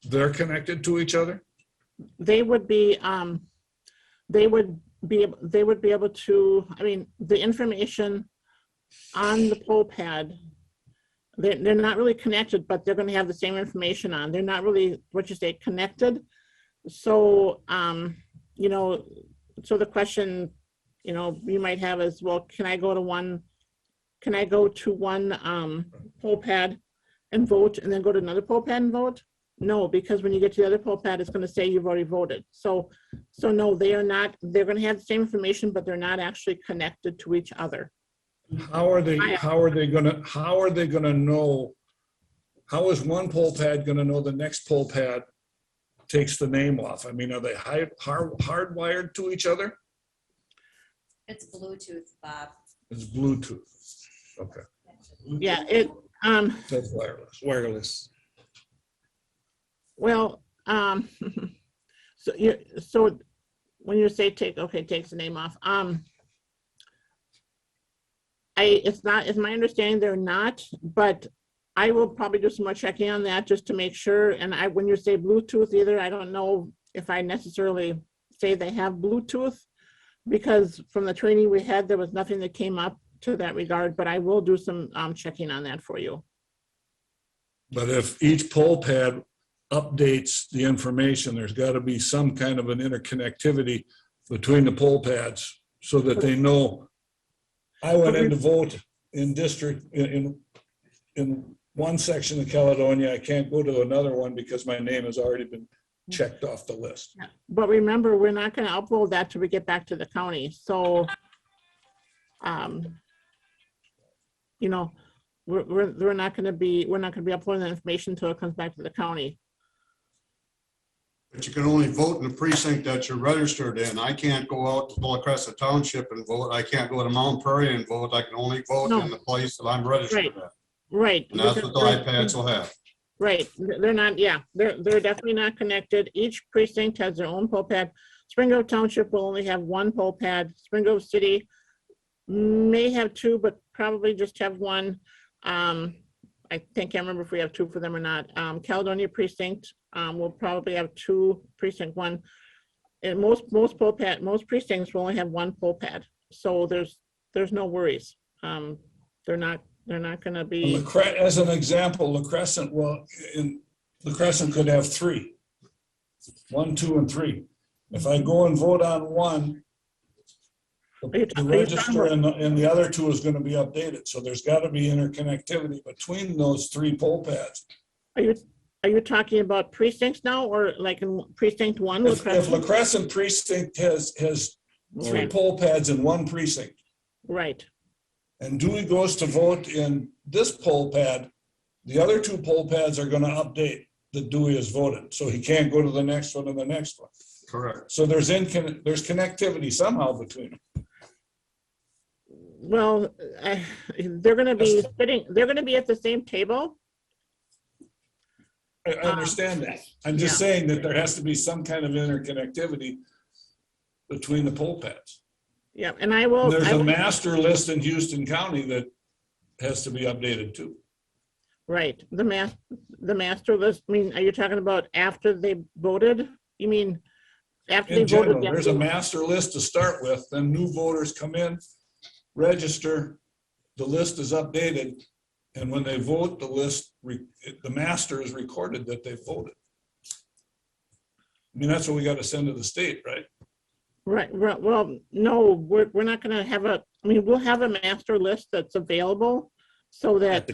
they're connected to each other? They would be able to, I mean, the information on the poll pad they're not really connected, but they're gonna have the same information on. They're not really, what you say, connected. So, you know, so the question, you know, you might have is, well, can I go to one poll pad and vote and then go to another poll pad and vote? No, because when you get to the other poll pad, it's gonna say you've already voted. So no, they are not, they're gonna have the same information, but they're not actually connected to each other. How are they gonna know? How is one poll pad gonna know the next poll pad takes the name off? I mean, are they hardwired to each other? It's Bluetooth, Bob. It's Bluetooth. Okay, Yeah, that's wireless. Wireless. well, so when you say takes the name off, it's my understanding they're not, but I will probably do some more checking on that just to make sure. And when you say Bluetooth either, I don't know if I necessarily say they have Bluetooth, because from the training we had, there was nothing that came up to that regard, but I will do some checking on that for you. But if each poll pad updates the information, there's got to be some kind of an interconnectivity between the poll pads so that they know I went in to vote in district in one section of Caledonia. I can't go to another one because my name has already been checked off the list. But remember, we're not going to upload that till we get back to the county. So, you know, we're not going to be uploading the information until it comes back to the county. But you can only vote in the precinct that you're registered in. I can't go out to La Crescent Township and vote. I can't go to Mount Prairie and vote. I can only vote in the place that I'm registered at. Right. And that's what the iPads will have. Right. They're not, yeah, they're definitely not connected. Each precinct has their own poll pad. Spring Grove Township will only have one poll pad. Spring Grove City may have two, but probably just have one. I can't remember if we have two for them or not. Caledonia Precinct will probably have two, precinct one. And most precincts will only have one poll pad. So there's no worries. They're not going to be. As an example, La Crescent, La Crescent could have 3, 1, 2, and 3. If I go and vote on one, the register and the other 2 is going to be updated. So there's got to be interconnectivity between those 3 poll pads. Are you talking about precincts now, or like in precinct 1? If La Crescent precinct has 3 poll pads in one precinct. Right. And Dewey goes to vote in this poll pad, the other 2 poll pads are going to update that Dewey has voted. So he can't go to the next one and the next one. Correct. So there's connectivity somehow between them. Well, they're going to be sitting, they're going to be at the same table. I understand that. I'm just saying that there has to be some kind of interconnectivity between the poll pads. Yeah, and I will. There's a master list in Houston County that has to be updated too. Right, the master list. I mean, are you talking about after they voted? You mean after they voted? In general, there's a master list to start with. Then new voters come in, register. The list is updated, and when they vote, the master is recorded that they voted. I mean, that's what we got to send to the state, right? Right. Well, no, we're not going to have I mean, we'll have a master list that's available so that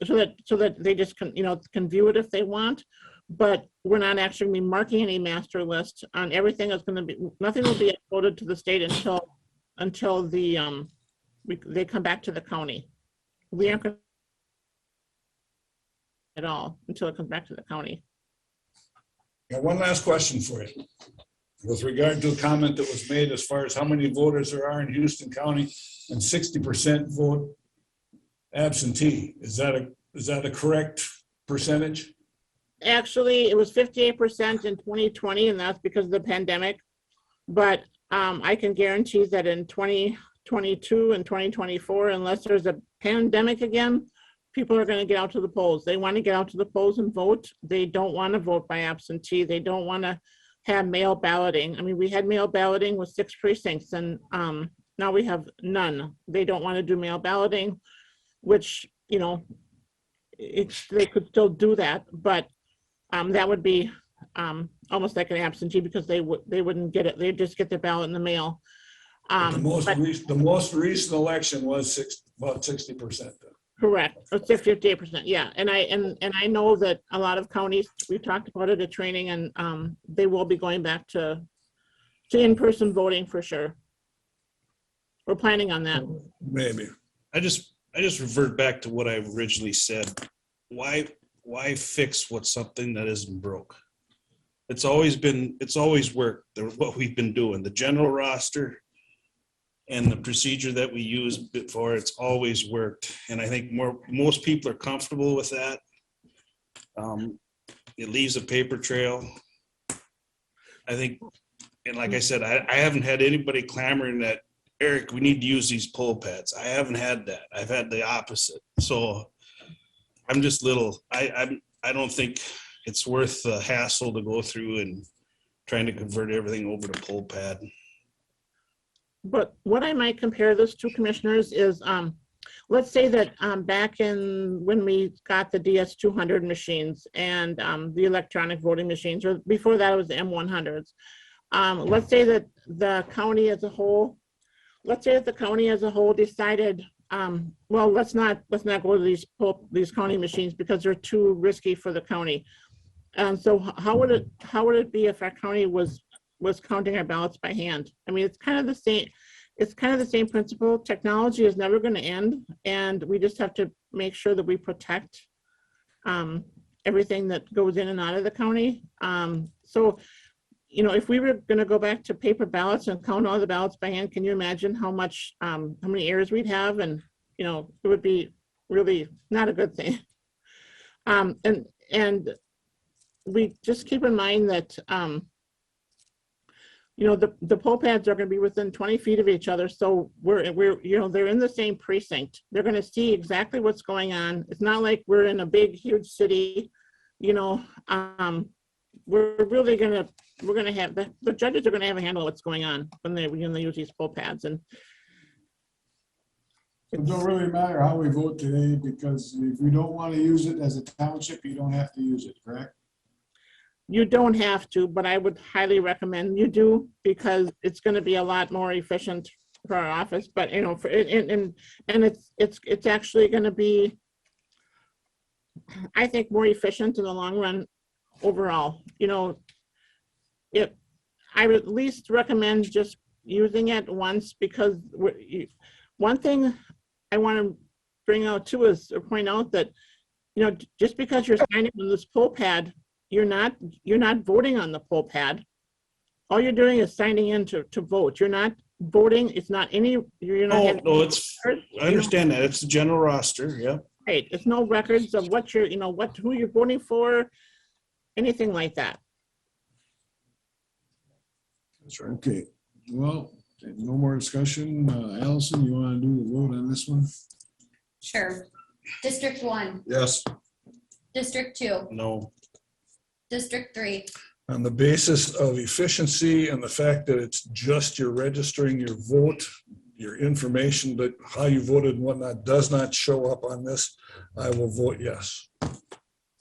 so that they just can view it if they want. But we're not actually going to be marking any master list on everything. Is going to be, nothing will be uploaded to the state until they come back to the county. We aren't going to at all until it comes back to the county. Got one last question for you. With regard to a comment that was made as far as how many voters there are in Houston County and 60% vote absentee. Is that a correct percentage? Actually, it was 58% in 2020, and that's because of the pandemic. But I can guarantee that in 2022 and 2024, unless there's a pandemic again, people are going to get out to the polls. They want to get out to the polls and vote. They don't want to vote by absentee. They don't want to have mail balloting. I mean, we had mail balloting with 6 precincts, and now we have none. They don't want to do mail balloting, which, they could still do that, but that would be almost like an absentee because they wouldn't get it. They'd just get the ballot in the mail. The most But- recent, the most recent election was about 60%. Correct, it's 58%, yeah, and I know that a lot of counties, we talked about it at training, and they will be going back to in-person voting for sure. We're planning on that. Maybe. I just revert back to what I originally said. Why fix what's something that isn't broke? It's always worked, what we've been doing, the general roster and the procedure that we used before, it's always worked. And I think most people are comfortable with that. It leaves a paper trail. I think, and like I said, I haven't had anybody clamoring that, Eric, we need to use these poll pads. I haven't had that. I've had the opposite. So I'm just I don't think it's worth the hassle to go through and trying to convert everything over to poll pad. But what I might compare this to, commissioners, is let's say that back in when we got the DS200 machines and the electronic voting machines, or before that it was the M100s. Let's say that the county as a whole, decided, well, let's not go to these county machines because they're too risky for the county. And so how would it be if our county was counting our ballots by hand? I mean, it's kind of the same. It's kind of the same principle. Technology is never going to end, and we just have to make sure that we protect everything that goes in and out of the county. So, you know, if we were going to go back to paper ballots and count all the ballots by hand, can you imagine how many errors we'd have? And you know, it would be really not a good thing. And we just keep in mind that, you know, the poll pads are going to be within 20 feet of each other. So we're, you know, they're in the same precinct. They're going to see exactly what's going on. It's not like we're in a big, huge city, you know. We're going to have, the judges are going to have a handle on what's going on when they use these poll pads. And It don't really matter how we vote today, because if we don't want to use it as a township, you don't have to use it, correct? you don't have to, but I would highly recommend you do, because it's going to be a lot more efficient for our office. But you know, and it's actually going to be, I think, more efficient in the long run overall. You know, I would at least recommend just using it once, because one thing I want to bring out too is to point out that, you know, just because you're signing on this poll pad, you're not voting on the poll pad. All you're doing is signing in to vote. You're not voting. It's not any. You're not. No, it's. I understand that. It's the general roster. Yeah. Right. It's no records of what you're, you know, who you're voting for, anything like that. That's right. Okay, well, no more discussion. Allison, you want to do the vote on this one? Sure. District 1, Yes. District 2, No. District 3, On the basis of efficiency and the fact that it's just you're registering your vote, your information, but how you voted and whatnot does not show up on this, I will vote yes.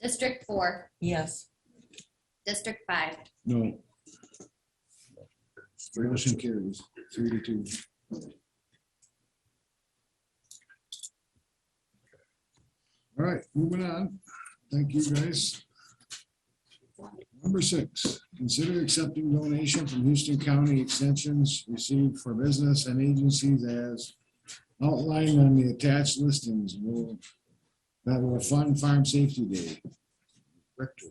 District 4, Yes. District 5, No. Motion carries 3-2. All right, moving on. Thank you, guys. Number 6, consider accepting donation from Houston County Extensions received for business and agencies as outlined on the attached listings that will fund Farm Safety Day. Rector.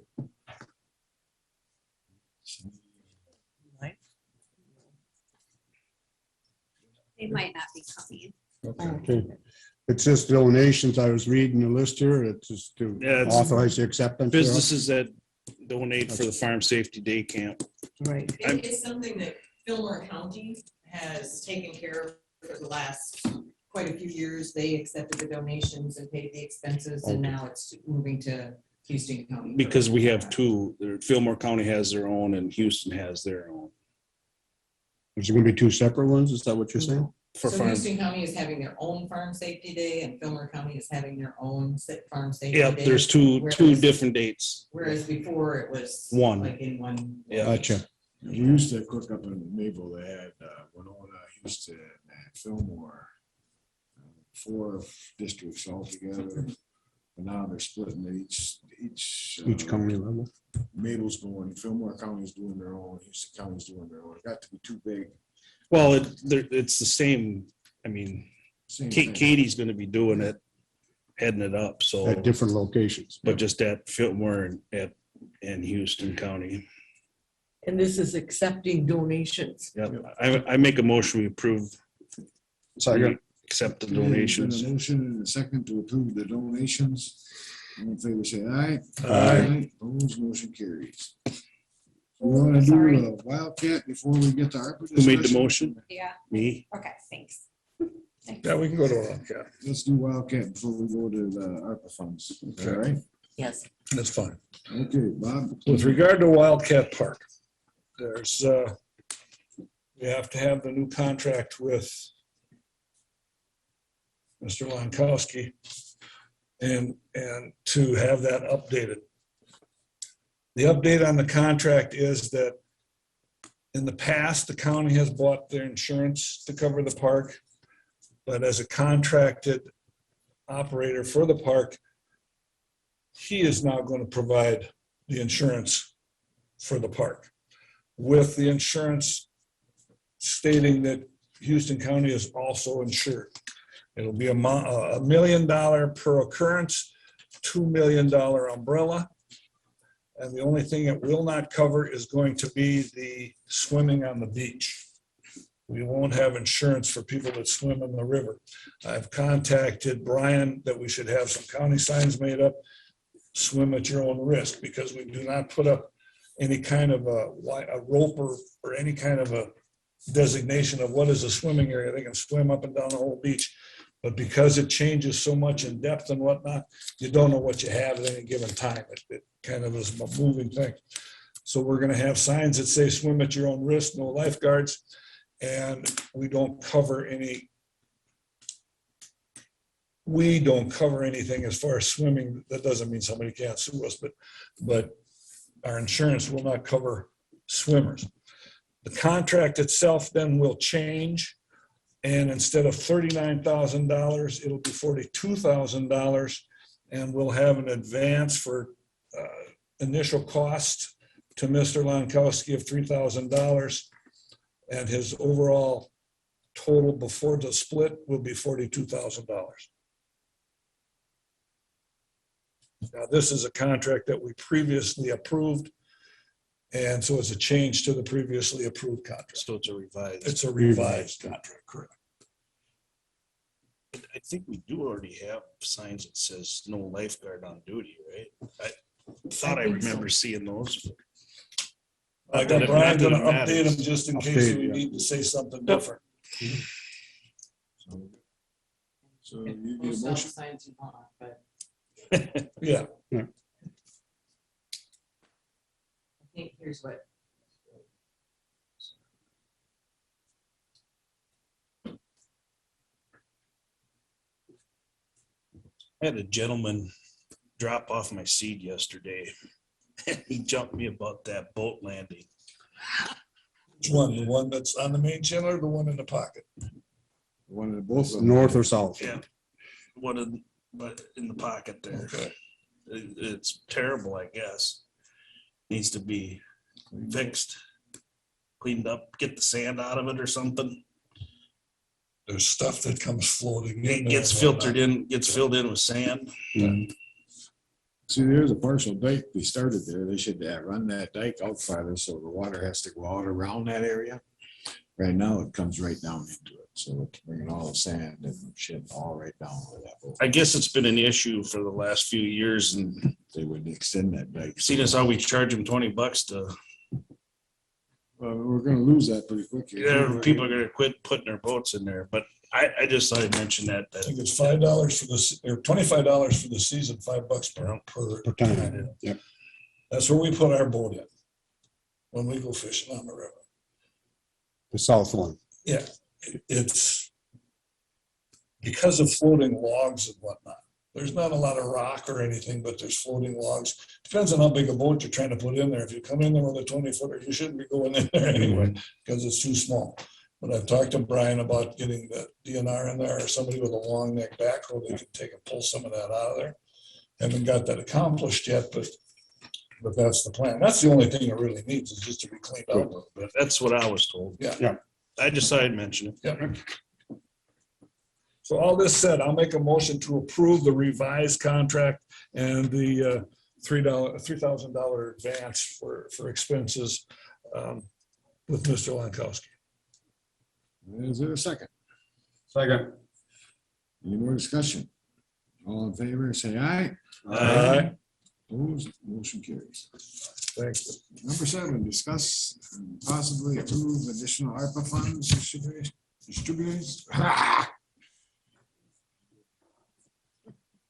they might not be coming. Okay. It's just donations. I was reading the list here. It's just to Yeah, it's authorize the acceptance. thereof. Businesses that donate for the Farm Safety Day camp. Right. It is something that Fillmore County has taken care of for the last quite a few years. They accepted the donations and paid the expenses, and now it's moving to Houston County. Because we have two. Fillmore County has their own and Houston has their own. Is it going to be two separate ones? Is that what you're saying? For So farm. Houston County is having their own farm safety day and Fillmore County is having their own farm safety day. Yep, there's two whereas- different dates. Whereas before it was. One. Like in one. Yeah. Gotcha. We used to cook up in Maple, they had Winona, Houston, and Fillmore. 4 districts altogether. But now they're splitting Each county level. Maple's going, Fillmore County's doing their own, Houston County's doing their own. It got to be too big. Well, it's the same, I mean, Same thing. Katie's gonna be doing it, heading it up, so, At different locations. but just at Fillmore and Houston County. And this is accepting donations. Yep, I make a motion, we approve. Second. Accept the Okay, there's been donations. a motion and a second to approve the donations. All in favor, say aye. Aye. Opposed, motion carries. We want to Sorry. do a Wildcat before we get to ARPA. Who made the discussion? motion? Yeah, Me? okay, thanks. Yeah, we can go to Wildcat. Let's do Wildcat before we go to the ARPA funds. All right? Yes. That's fine. Okay, Bob. With regard to Wildcat Park, there's, we have to have the new contract with Mr. Lankowski and to have that updated. The update on the contract is that in the past, the county has bought their insurance to cover the park, but as a contracted operator for the park, he is now going to provide the insurance for the park, with the insurance stating that Houston County is also insured. It'll be a $1 million per occurrence, $2 million umbrella. And the only thing it will not cover is going to be the swimming on the beach. We won't have insurance for people that swim in the river. I've contacted Brian that we should have some county signs made up, swim at your own risk, because we do not put up any kind of a rope or any kind of a designation of what is a swimming area. They can swim up and down the whole beach. But because it changes so much in depth and whatnot, you don't know what you have at any given time. It kind of is a moving thing. So we're going to have signs that say swim at your own risk, no lifeguards. And we don't cover anything as far as swimming. That doesn't mean somebody can't sue us, but our insurance will not cover swimmers. The contract itself then will change. And instead of $39,000, it'll be $42,000. And we'll have an advance for initial cost to Mr. Lankowski of $3,000. And his overall total before the split will be $42,000. Now, this is a contract that we previously approved. And so it's a change to the previously approved contract. So it's a revised. It's a revised contract, correct? I think we do already have signs that says no lifeguard on duty, right? I thought I think so. remember seeing those. I got Brian gonna update them just in case we need to say something different. So you need a Most motion. signs you want, but Yeah, I think here's what. I had a gentleman drop off my seed yesterday. He jumped me about that boat landing. which one? The one that's on the main channel or the one in the pocket? One of the both. of them. North or south? Yeah. One of, but in the pocket there. Okay. It's terrible, I guess. Needs to be fixed, cleaned up, get the sand out of it or something. There's stuff that comes floating. It gets filtered in, gets filled in with sand. See, there's a partial dike. We started there. They should run that dike out farther so the water has to go out around that area. Right now, it comes right down into it. So it's bringing all the sand and shit all right down where that boat. I guess it's been an issue for the last few years, and They would extend that dike. seeing as how we charge them $20 to, We're gonna lose that pretty quick. here. people are gonna quit putting their boats in there, but I just thought I'd mention that, I think it's $5 for the, or $25 for the season, $5 per Per time. Yep. That's where we put our boat in when we go fishing on the river. The south one. Yeah, it's because of floating logs and whatnot. There's not a lot of rock or anything, but there's floating logs. Depends on how big a boat you're trying to put in there. If you come in there with a 20-footer, you shouldn't be going in there anyway, because it's too small. But I've talked to Brian about getting the DNR in there or somebody with a long neck backhoe that can take and pull some of that out of there. Haven't got that accomplished yet, but that's the plan. That's the only thing it really needs is just to be cleaned out a little bit. That's what I was told. Yeah. I just thought I'd mention it. Yep. So all this said, I'll make a motion to approve the revised contract and the $3,000 advance for expenses with Mr. Lankowski. Is there a second? Second. Any more discussion? All in favor, say aye. Aye. Opposed, motion carries. Thank you. Number 7, discuss and possibly approve additional ARPA funds distributors.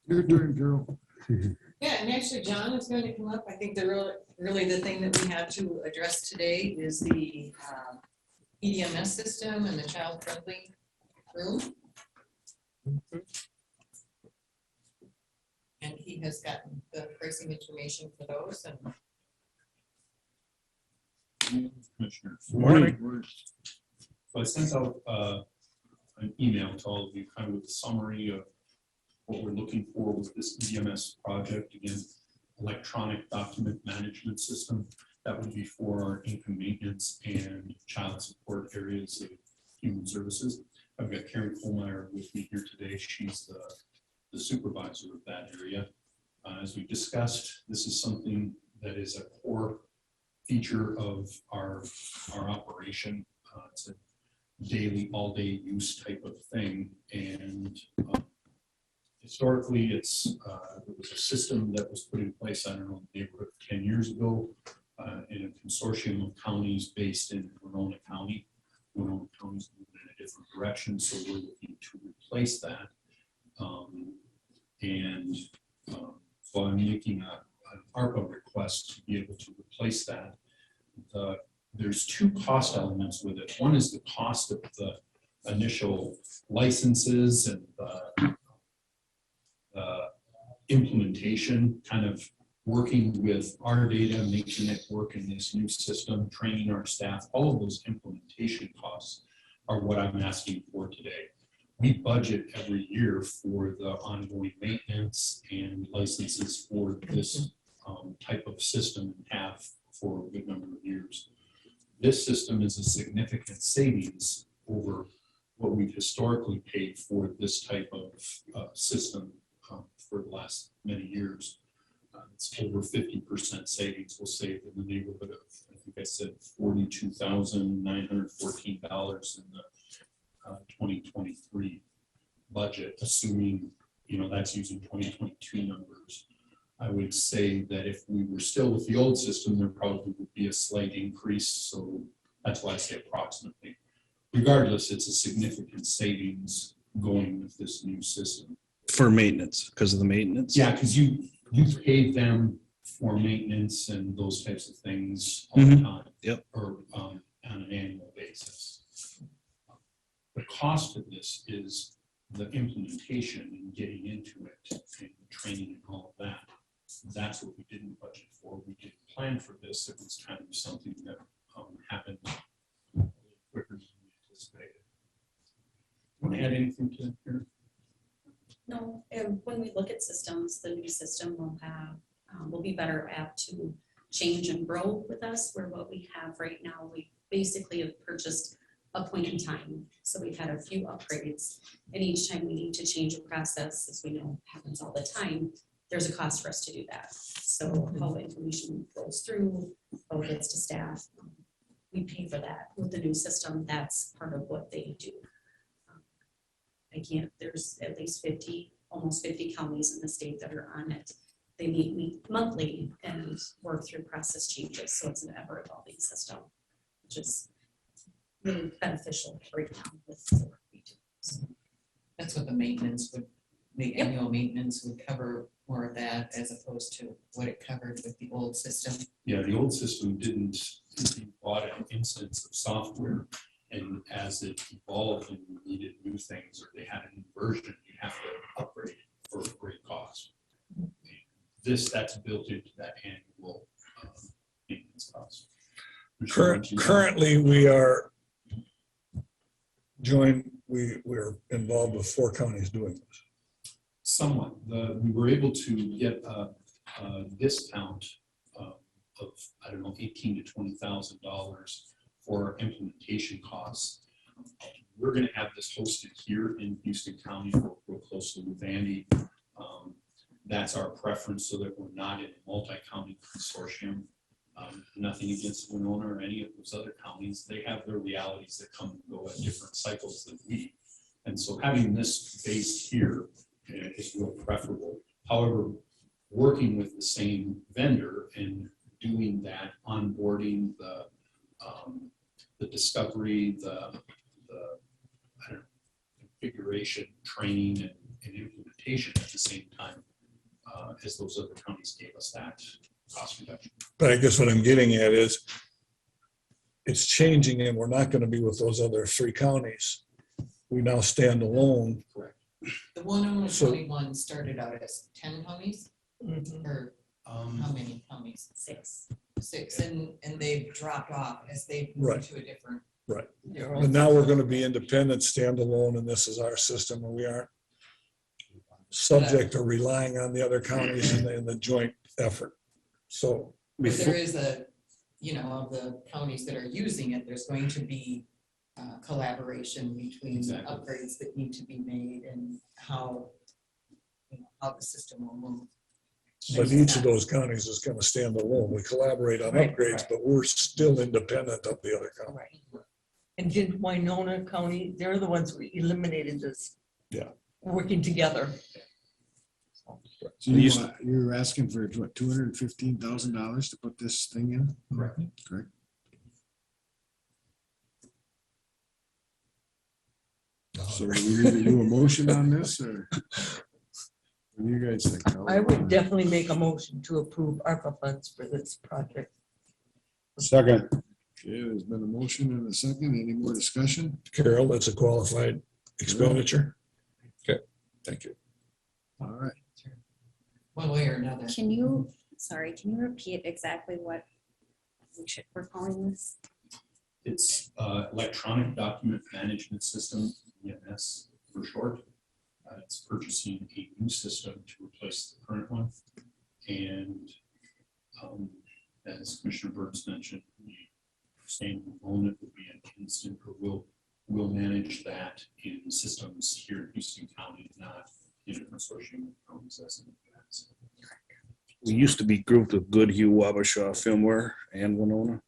Your turn, Carol. Yeah, and actually, John is going to come up. I think really the thing that we have to address today is the EDMS system and the child-friendly room. And he has gotten the pricing information for those and. Commissioners. Morning. So I sent out an email to all of you, kind of with a summary of what we're looking for with this EMS project. Again, electronic document management system. That would be for our income maintenance and child support areas of human services. I've got Karen Kohlmeyer with me here today. She's the supervisor of that area. As we discussed, this is something that is a core feature of our operation. It's a daily, all-day use type of thing. And historically, it was a system that was put in place, I don't know, neighborhood 10 years ago in a consortium of counties based in Winona County. Winona County's moving in a different direction, so we're looking to replace that. So I'm making an ARPA request to be able to replace that. There's 2 cost elements with it. One is the cost of the initial licenses and the implementation, kind of working with our data, making it work in this new system, training our staff. All of those implementation costs are what I'm asking for today. We budget every year for the ongoing maintenance and licenses for this type of system and have for a good number of years. This system is a significant savings over what we've historically paid for this type of system for the last many years. It's over 50% savings. We'll save in the neighborhood of, I think I said, $42,914 in the 2023 budget, assuming, that's using 2022 numbers. I would say that if we were still with the old system, there probably would be a slight increase. So that's why I say approximately. Regardless, it's a significant savings going with this new system. For maintenance, because of the maintenance? Yeah, because you pay them for maintenance and those types of things all the time. Yep. Or on an annual basis. The cost of this is the implementation and getting into it and the training and all of that. That's what we didn't budget for. We didn't plan for this. It was kind of something that happened a little quicker than we anticipated. Want to add anything to that here? No, and when we look at systems, the new system will have, will be better apt to change and grow with us, where what we have right now, we basically have purchased a point in time. So we've had a few upgrades, and each time we need to change a process, as we know happens all the time, there's a cost for us to do that. So how information rolls through, how it gets to staff, we pay for that. With the new system, that's part of what they do. There's at least almost 50 counties in the state that are on it. They meet monthly and work through process changes. So it's an ever evolving system, which is really beneficial right now with the work we do. So That's what the maintenance would, the annual maintenance would cover more of that as opposed to what it covered with the old system. Yeah, the old system didn't, you bought an instance of software And as it evolved and needed new things, or they had a new version, you have to upgrade it for a great cost. That's built into that annual maintenance cost. Currently, we are we're involved with 4 counties doing this. Somewhat. We were able to get a discount of, I don't know, $18,000 to $20,000 for implementation costs. We're going to have this hosted here in Houston County, work real closely with Andy. That's our preference, so that we're not in a multi-county consortium. Nothing against Winona or any of those other counties. They have their realities that come and go at different cycles than we. And so having this base here is real preferable. However, working with the same vendor and doing that onboarding, the discovery, the I don't know, configuration, training, and implementation at the same time as those other counties gave us that cost reduction. But I guess what I'm getting at is it's changing and we're not going to be with those other 3 counties. We now stand alone. Correct. The one So- County one started out as 10 counties, or how many counties? 6. 6, and they've dropped off as they've Right. moved to a different. Right. But now we're going to be independent, stand alone, and this is our system, and we aren't subject or relying on the other counties in the joint effort. So But there is a, of the counties that are using it, there's going to be collaboration between Exactly. upgrades that need to be made and how the system will move. But each of those counties is going to stand alone. We collaborate on Right. upgrades, but we're still independent of the other counties. Right. And did Winona County, they're the ones we eliminated this. Yeah. Working together. So you're asking for what, $215,000 to put this thing in? Correct. Correct. So do we need to do a motion on this, or? What do you guys think? I would definitely make a motion to approve ARPA funds for this project. Second. Okay, there's been a motion and a second. Any more discussion? Carol, that's a qualified expenditure. Okay, thank you. All right. One way or another. Can you repeat exactly what we're calling this? It's electronic document management system, EMS for short. It's purchasing a new system to replace the current one. And as Commissioner Burns mentioned, the same component will be an instant, or we'll manage that in systems here in Houston County, not in a consortium of counties as in the past. We used to be grouped with Goodhue, Wabasha, Filmware, and Winona.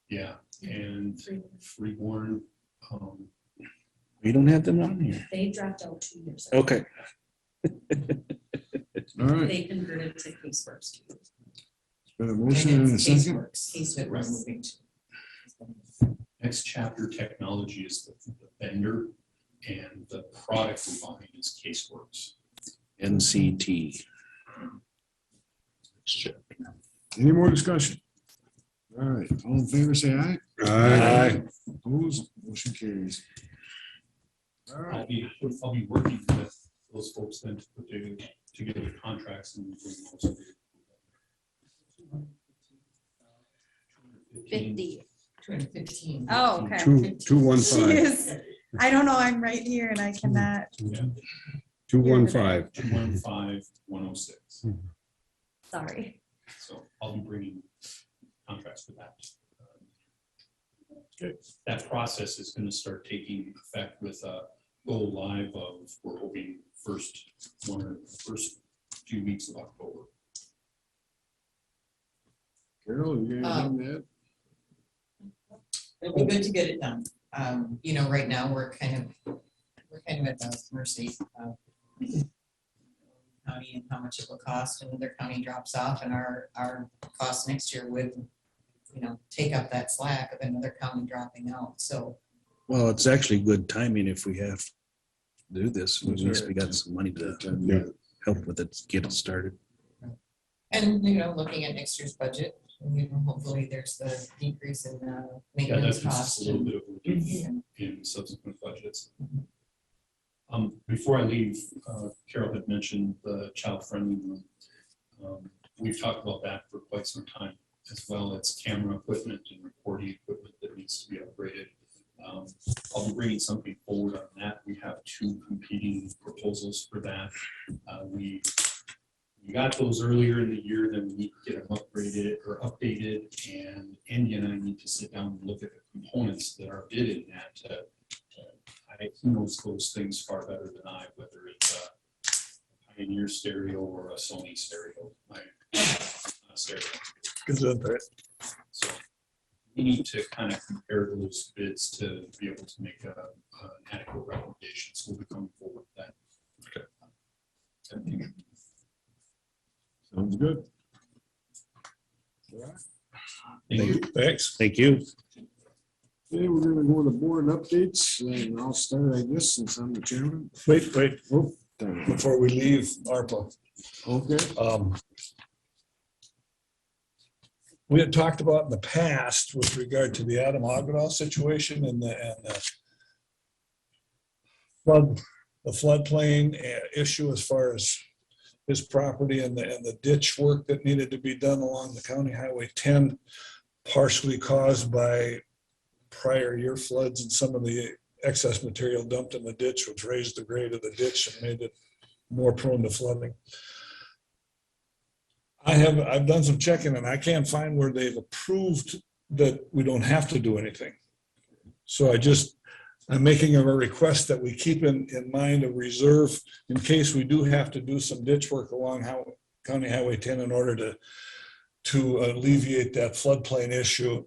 Yeah, and Freeborn. We don't have them on here. They dropped out 2 years ago. Okay. All right. They converted to Caseworks. It's been a motion and a second. Case that we're moving to. Next Chapter Technology is the vendor, and the product we're buying is Caseworks. NCT. Any more discussion? All right, all in favor, say aye. Aye. Opposed, motion carries. All right, I'll be working with those folks then to put together contracts and bring those. 50. 215. Oh, okay. 215. Jeez. I don't know, I'm right here and I cannot. 215. 215-106. Sorry. So I'll be bringing contracts for that. That process is going to start taking effect with a go live of, we're hoping, first few weeks of October. Carol, you got anything to add? It'll be good to get it done. Right now, we're kind of at the mercy of county and how much it will cost, and their county drops off, and our cost next year would, take up that slack of another county dropping out. So Well, it's actually good timing if we have to do this. At least we got some money to help with it, get it started. And, looking at next year's budget, Hopefully there's the decrease in the Yeah, maintenance that's just cost. a little bit of relief in subsequent budgets. Before I leave, Carol had mentioned the child-friendly room. We've talked about that for quite some time, as well as camera equipment and recording equipment that needs to be upgraded. I'll be bringing something forward on that. We have 2 competing proposals for that. We got those earlier in the year, then we need to get them upgraded or updated, and Andy and I need to sit down and look at the components that are bid in that. He knows those things far better than I, whether it's a Pioneer stereo or a Sony stereo. Stereo. So we need to kind of compare those bids to be able to make an adequate recommendation. So we'll be coming forward with that. Okay. Sounds good. Thank you. Thanks. Thank you. Okay, we're gonna go to board updates, and I'll start, I guess, since I'm the chairman. Wait, Oh, darn it. before we leave ARPA. Okay, We had talked about in the past with regard to the Adam Agadal situation and the floodplain issue as far as his property and the ditch work that needed to be done along the County Highway 10, partially caused by prior year floods and some of the excess material dumped in the ditch, which raised the grade of the ditch and made it more prone to flooding. I've done some checking and I can't find where they've approved that we don't have to do anything. So I'm making a request that we keep in mind a reserve in case we do have to do some ditch work along County Highway 10 in order to alleviate that floodplain issue,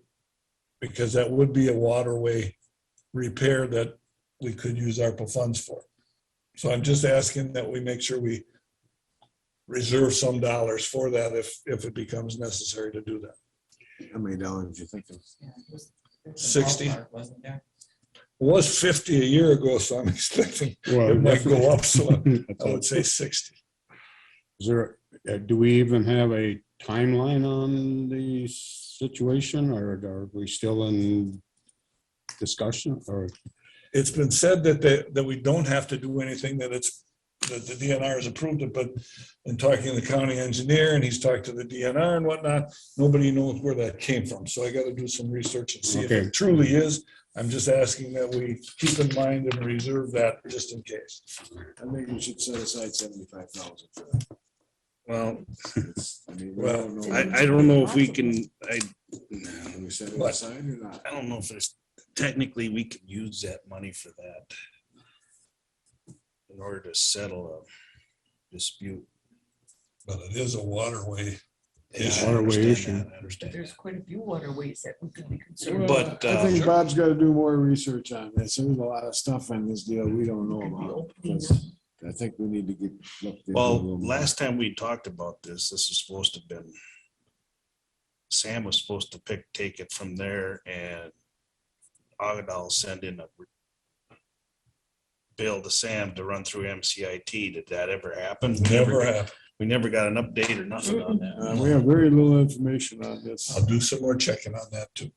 because that would be a waterway repair that we could use ARPA funds for. So I'm just asking that we make sure we reserve some dollars for that if it becomes necessary to do that. how many dollars do you think? Yeah, it was- there was a 60. ballpark, wasn't there? It was 50 a year ago, so I'm expecting Well, it might go up, so I definitely. would say 60. Is there, do we even have a timeline on the situation, or are we still in discussion, or? It's been said that we don't have to do anything, that the DNR has approved it, but in talking to the county engineer, and he's talked to the DNR and whatnot, nobody knows where that came from. So I got to do some research and see if Okay. it truly is. I'm just asking that we keep in mind and reserve that just in case. I think we should set aside 75,000 for that. Well, I mean, Well, don't know. I don't know if we can, Can we set it But- aside or not? I don't know if there's, technically, we could use that money for that in order to settle a dispute. But it is a waterway. Yeah, issue. I understand issue. that, I But understand there's that. quite a few waterways that we could be concerned Well, about. But, I think Sure. Bob's got to do more research on this. There's a lot of stuff on this deal we don't know about. because I think we need to get. looked into a Well, little more. last time we talked about this is supposed to have been, Sam was supposed to take it from there, and Agadal send in a bill to Sam to run through MCIT. Did that ever happen? Never happened. We never got an update or nothing on that. We have very little information on this. I'll do some more checking on that too.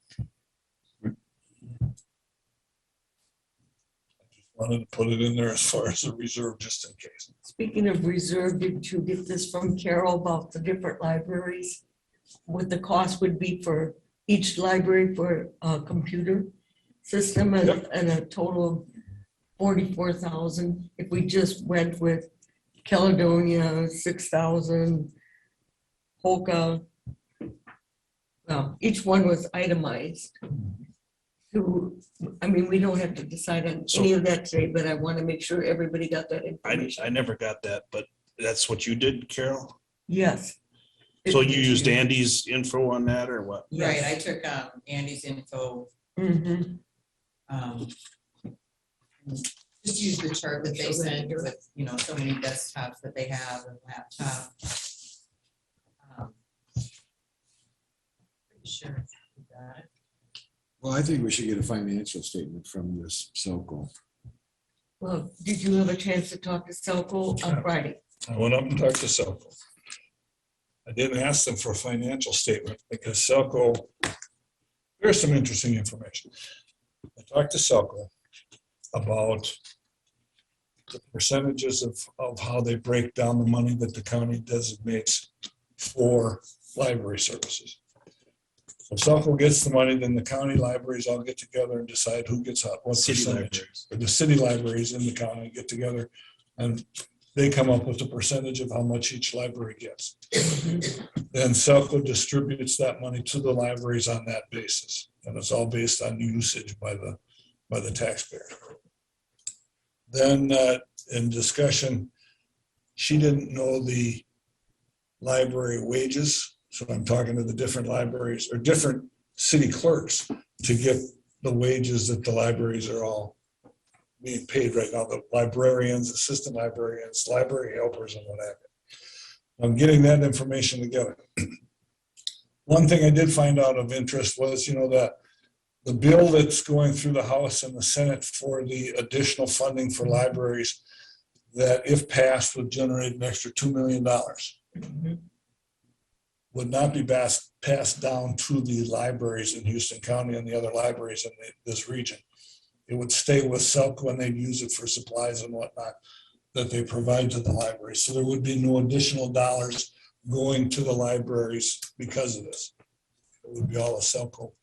Wanted to put it in there as far as a reserve, just in case. Speaking of reserve, did you get this from Carol about the different libraries? What the cost would be for each library for a computer system and a total of 44,000. If we just went with Caledonia, 6,000, Polka. Well, each one was itemized. I mean, we don't have to decide on any of that today, but I want to make sure everybody got that information. I never got that, but that's what you did, Carol? Yes. So you used Andy's info on that or what? Right, I took Andy's info, Mhm. just use the chart that they sent with, so many desktops that they have and laptops. Pretty sure we got it. Well, I think we should get a financial statement from this Selco. Well, did you have a chance to talk to Selco on Friday? I went up and talked to Selco. I didn't ask them for a financial statement because Selco, there's some interesting information. I talked to Selco about the percentages of how they break down the money that the county designates for library services. So Selco gets the money, then the county libraries all get together and decide who gets what City percentage. libraries. Or the city libraries in the county get together and they come up with a percentage of how much each library gets. Then Selco distributes that money to the libraries on that basis. And it's all based on usage by the taxpayer. Then in discussion, she didn't know the library wages. So I'm talking to the different libraries or different city clerks to get the wages that the libraries are all being paid right now, the librarians, assistant librarians, library helpers and what have you. I'm getting that information together. One thing I did find out of interest was, that the bill that's going through the House and the Senate for the additional funding for libraries that if passed would generate an extra $2 million would not be passed down to the libraries in Houston County and the other libraries in this region. It would stay with Selco and they'd use it for supplies and whatnot that they provide to the libraries. So there would be no additional dollars going to the libraries because of this. It would be all a Selco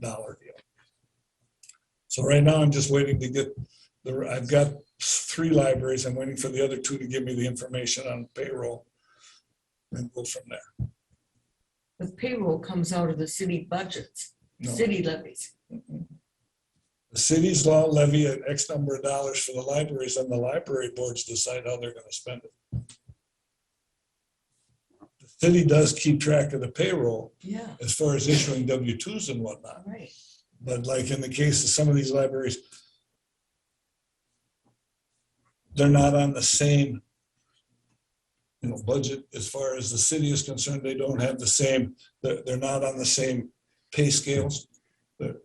dollar deal. So right now I'm just waiting to get I've got 3 libraries. I'm waiting for the other 2 to give me the information on payroll and go from there. The payroll comes out of the city budgets, No. city levies. The cities all levy an X number of dollars for the libraries and the library boards decide how they're going to spend it. The city does keep track of the payroll Yeah, as far as issuing W-2s and whatnot. right. But like in the case of some of these libraries, they're not on the same budget as far as the city is concerned. They don't have the same, they're not on the same pay scales. The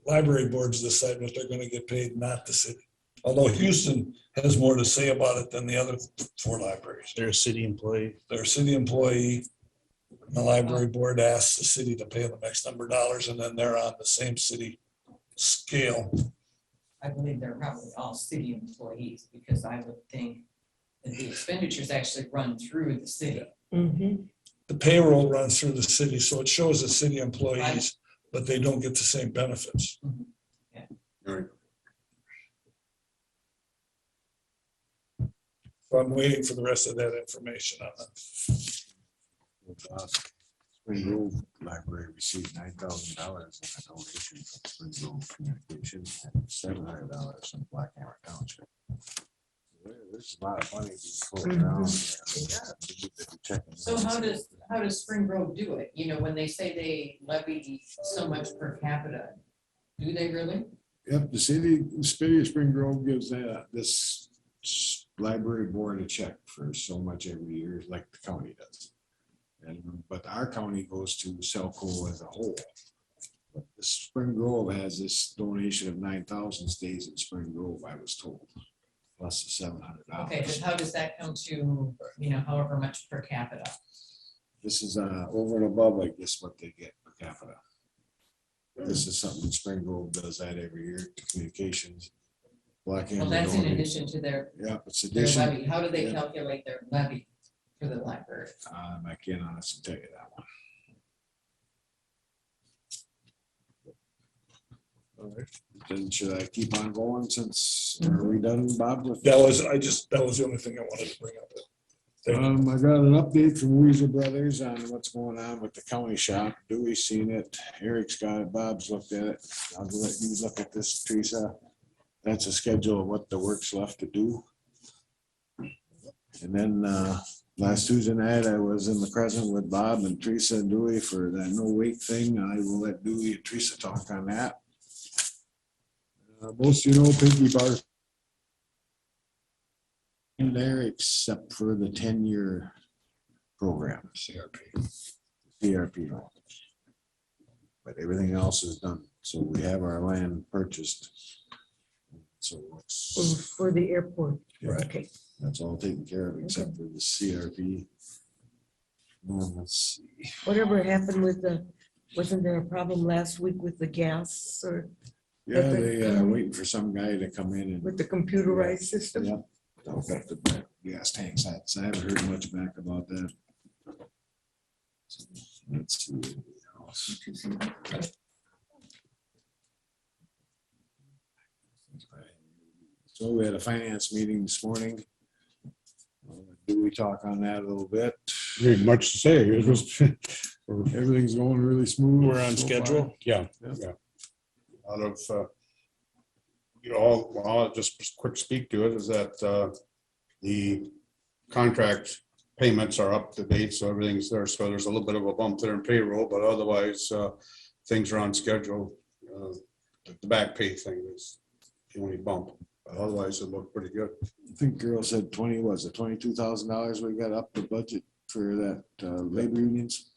library boards decide what they're going to get paid, not the city. Although Houston has more to say about it than the other 4 libraries. They're a city employee. They're a city employee. The library board asks the city to pay them X number of dollars, and then they're on the same city scale. I believe they're probably all city employees, because I would think that the expenditures actually run through the city. Mhm. The payroll runs through the city, so it shows the city employees, but they don't get the same benefits. Right. So I'm waiting for the rest of that information on that. Spring Grove Library received $9,000 in a donation from Spring Grove Communications and $700 from Black Hammer Township. There's a lot of money being floated around. So how does Spring Grove do it? When they say they levy so much per capita, do they really? Yep, the city of Spring Grove gives this library board a check for so much every year, like the county does. But our county goes to Selco as a whole. But the Spring Grove has this donation of 9,000 stays in Spring Grove, I was told, plus the $700. Okay, but how does that come to, however much per capita? This is over and above, I guess, what they get per capita. This is something Spring Grove does that every year to communications. Black Well, Hammer that's in donates. addition to their Yeah, it's their addition. levy. How do they Yeah. calculate their levy for the library? I can't honestly tell you that one. All right. Then should I keep on going since, are we done, Bob? with- That was the only thing I wanted to bring up. Thank you. I got an update from Weezer Brothers on what's going on with the county shop. Dewey's seen it, Eric's got it, Bob's looked at it. I'll let you look at this, Teresa. That's a schedule of what the work's left to do. And then last Tuesday night, I was in the present with Bob and Teresa and Dewey for that no wait thing. I will let Dewey and Teresa talk on that. Most Pinky Bar in there except for the 10-year program. CRP loan. But everything else is done. So we have our land purchased. So it's For the airport. Right. Okay. That's all taken care of except for the CRP. Let's see. Whatever happened with wasn't there a problem last week with the gas or Yeah, they waiting for some guy to come in and. with the computerized system? Yep. Hook up the gas tanks. So I haven't heard much back about that. Let's see. what else. So we had a finance meeting this morning. Do we talk on that a little bit? Ain't much to say. It was, Everything's going really smooth. We're on so schedule. far. yeah, Yep. yeah. Out of, all, well, I'll just quick speak to it is that the contract payments are up to date, so everything's there. So there's a little bit of a bump there in payroll, but otherwise things are on schedule. The back pay thing is the only bump. Otherwise, it looked pretty good. I think girl said $22,000 we got up the budget for that labor unions.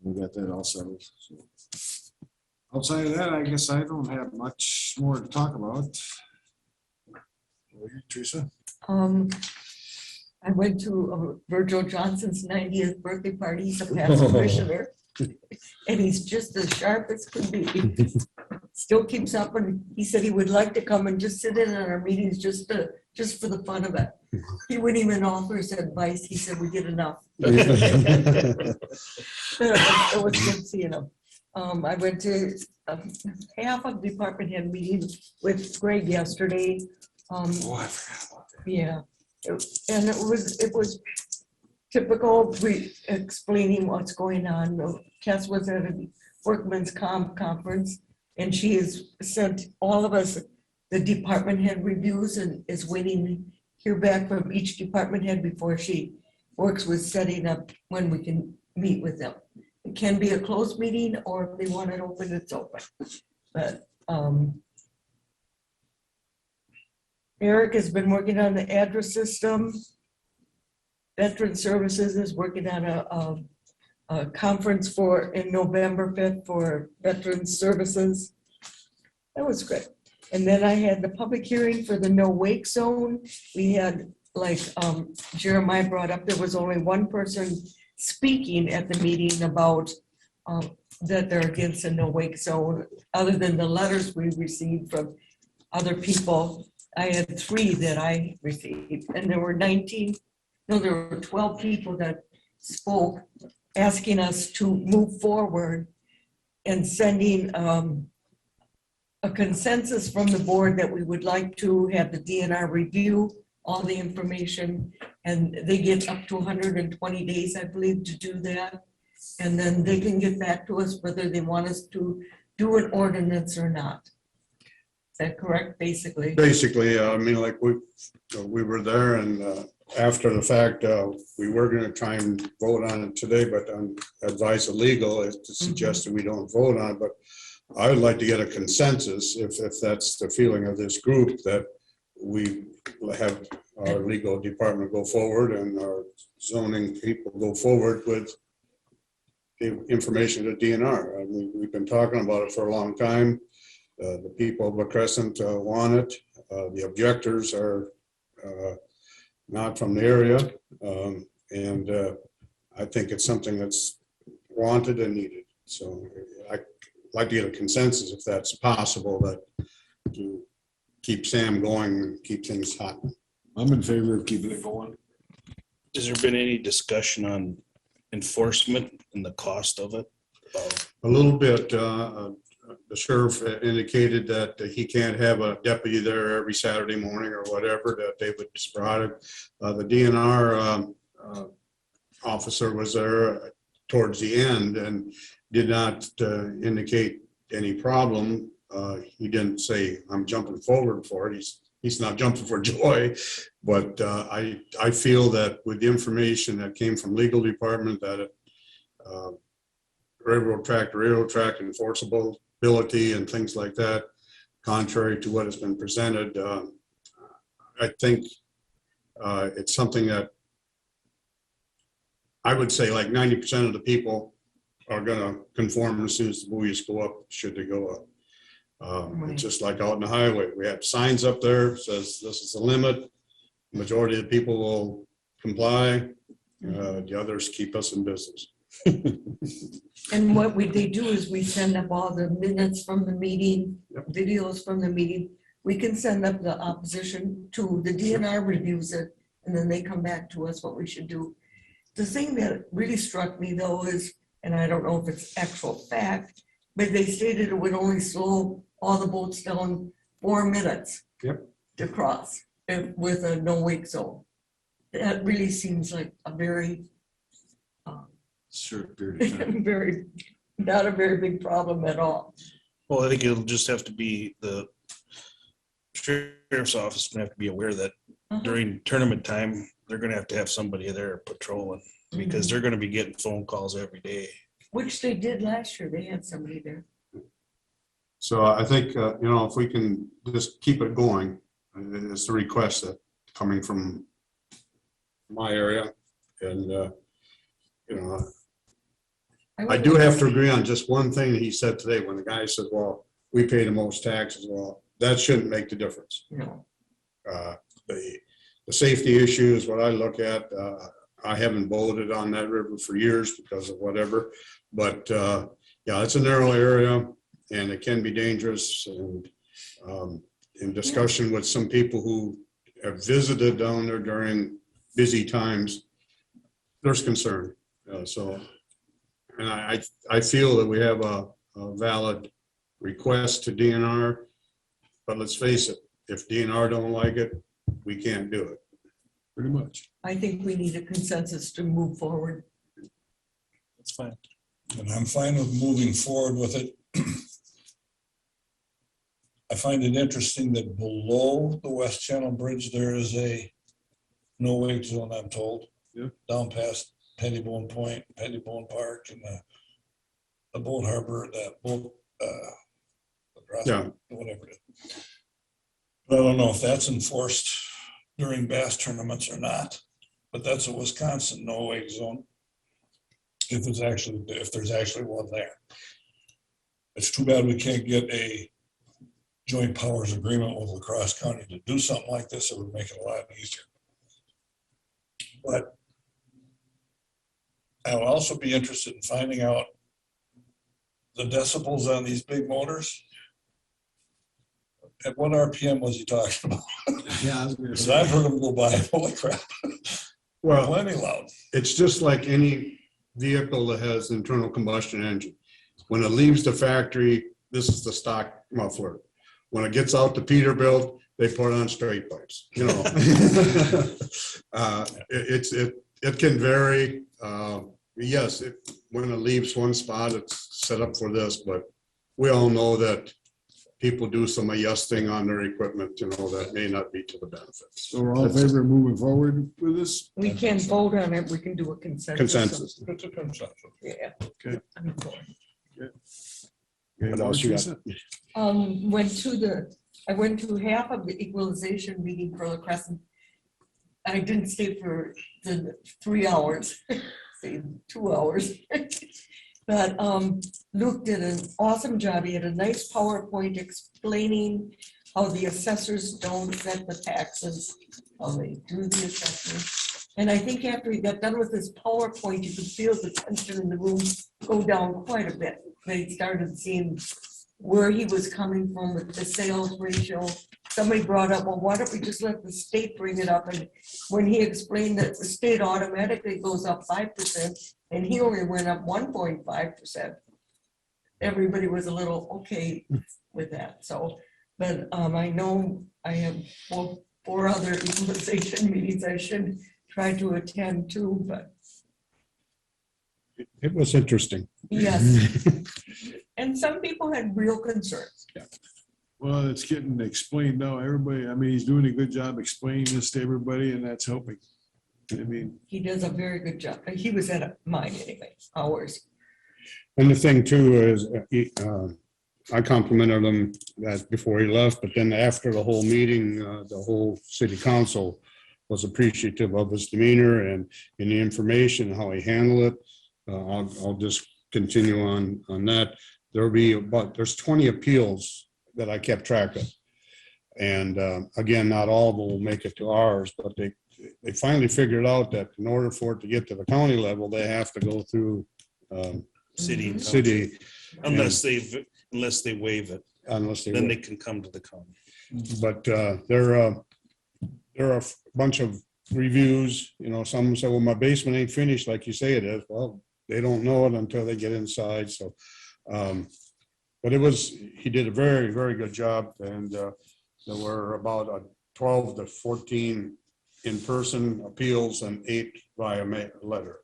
We got that all settled. So. Outside of that, I guess I don't have much more to talk about. Teresa? I went to Virgil Johnson's 90th birthday party. He's a past commissioner. And he's just as sharp as could be. Still keeps up, and he said he would like to come and just sit in on our meetings just for the fun of it. He wouldn't even offer his advice. He said we get enough. It was good seeing him. I went to half of department head meeting with Greg yesterday. Oh, I forgot about that. Yeah, and it was typical, explaining what's going on. Cass was at a workman's comp conference, and she has sent all of us the department head reviews and is waiting to hear back from each department head before she works with setting up when we can meet with them. It can be a closed meeting, or if they want it open, it's open. But Eric has been working on the address system. Veteran Services is working on a conference in November 5th for Veteran Services. That was great. And then I had the public hearing for the no wake zone. We had, like Jeremiah brought up, there was only one person speaking at the meeting about that they're against a no wake zone, other than the letters we received from other people. I had 3 that I received, and there were 12 people that spoke, asking us to move forward and sending a consensus from the board that we would like to have the DNR review all the information, and they get up to 120 days, I believe, to do that. And then they can get back to us whether they want us to do an ordinance or not. Is that correct, basically? Basically, I mean, like we were there, and after the fact, we were going to try and vote on it today, but on advice of legal is to suggest that we don't vote on it. But I would like to get a consensus, if that's the feeling of this group, that we have our legal department go forward and our zoning people go forward with the information to DNR. I mean, we've been talking about it for a long time. The people of La Crescent want it. The objectors are not from the area. And I think it's something that's wanted and needed. So I'd like to get a consensus, if that's possible, that to keep Sam going and keep things hot. I'm in favor of keeping it going. Has there been any discussion on enforcement and the cost of it? A little bit. The sheriff indicated that he can't have a deputy there every Saturday morning or whatever, that David just brought it. The DNR officer was there towards the end and did not indicate any problem. He didn't say, I'm jumping forward for it. He's not jumping for joy, but I feel that with the information that came from legal department, that railroad track enforceability and things like that, contrary to what has been presented, I think it's something that I would say like 90% of the people are going to conform as soon as the buoys go up, should they go up. It's just like out in the highway. We have signs up there, says this is the limit. Majority of the people will comply. The others keep us in business. And what they do is we send up all the minutes from the meeting, videos from the meeting. We can send up the opposition to the DNR reviews it, and then they come back to us what we should do. The thing that really struck me though is, and I don't know if it's actual fact, but they stated it would only slow all the boats down 4 minutes. Yep. To cross with a no wake zone. That really seems like a very Short period of time. very, not a very big problem at all. Well, I think it'll just have to be the sheriff's office gonna have to be aware that during tournament time, they're gonna have to have somebody there patrolling because they're gonna be getting phone calls every day. Which they did last year. They had somebody there. So I think, if we can just keep it going, it's the request that coming from my area. And, I do have to agree on just one thing he said today when the guy said, well, we pay the most taxes. Well, that shouldn't make the difference. No. The safety issue is what I look at. I haven't boated on that river for years because of whatever, but it's a narrow area and it can be dangerous. And in discussion with some people who have visited down there during busy times, there's concern. And I feel that we have a valid request to DNR, but let's face it, if DNR don't like it, we can't do it. Pretty much. I think we need a consensus to move forward. That's fine. And I'm fine with moving forward with it. I find it interesting that below the West Channel Bridge, there is a no wake zone, I'm told. Yeah. Down past Pettibone Point, Pettibone Park, and the boat harbor, that boat, whatever it is. But I don't know if that's enforced during bass tournaments or not, but that's a Wisconsin no wake zone. If there's actually one there. It's too bad we can't get a joint powers agreement with La Crosse County to do something like this. It would make it a lot easier. But I would also be interested in finding out the decibels on these big motors. At what RPM was he talking about? Yeah, I was gonna Because say. I've heard them go by, holy crap. Well, Plenty loud. it's just like any vehicle that has internal combustion engine. When it leaves the factory, this is the stock muffler. When it gets out to Peterbilt, they put on straight pipes, It can vary. Yes, when it leaves one spot, it's set up for this, but we all know that people do some adjusting on their equipment, that may not be to the benefit. So we're all in favor of moving forward with this? We can't vote on it. We can do a consensus. Yeah. Okay. I'm for it. What else you got? I went to half of the equalization meeting for La Crescent. I didn't stay for the 3 hours, say 2 hours. But Luke did an awesome job. He had a nice PowerPoint explaining how the assessors don't set the taxes, how they do the assessment. And I think after he got done with his PowerPoint, you could feel the tension in the room go down quite a bit. They started seeing where he was coming from with the sales ratio. Somebody brought up, well, why don't we just let the state bring it up? And when he explained that the state automatically goes up 5% and he only went up 1.5%, everybody was a little okay with that. So, but I know I have four other equalization meetings I should try to attend to, but It was interesting. yes. And some people had real concerns. Yeah. Well, it's getting explained now. Everybody, he's doing a good job explaining this to everybody and that's helping. He does a very good job. He was at mine anyway, ours. And the thing too is, I complimented him that before he left, but then after the whole meeting, the whole city council was appreciative of his demeanor and the information, how he handled it. I'll just continue on that. There's 20 appeals that I kept track of. And again, not all of them will make it to ours, but they finally figured out that in order for it to get to the county level, they have to go through City and city. unless they waive it, Unless then they can come to the county. But there are a bunch of reviews, you know, some say, well, my basement ain't finished like you say it is. Well, they don't know it until they get inside, so. But he did a very, very good job, and there were about 12 to 14 in-person appeals and 8 via letter.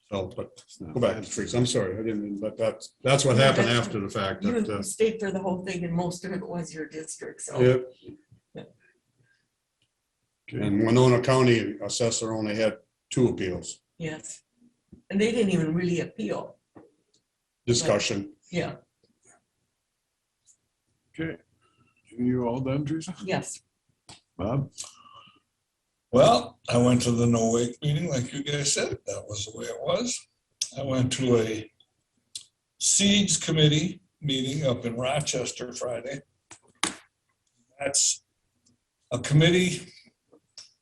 So, but go back to trees. I'm sorry, I didn't mean, but that's what happened after the fact. You stayed for the whole thing and most of it was your district, so. Yep. And Winona County assessor only had 2 appeals. Yes. And they didn't even really appeal. Discussion. Yeah, Okay. You all done, Teresa? yes. Bob? Well, I went to the No Wake meeting, like you guys said. That was the way it was. I went to a Seeds Committee meeting up in Rochester Friday. That's a committee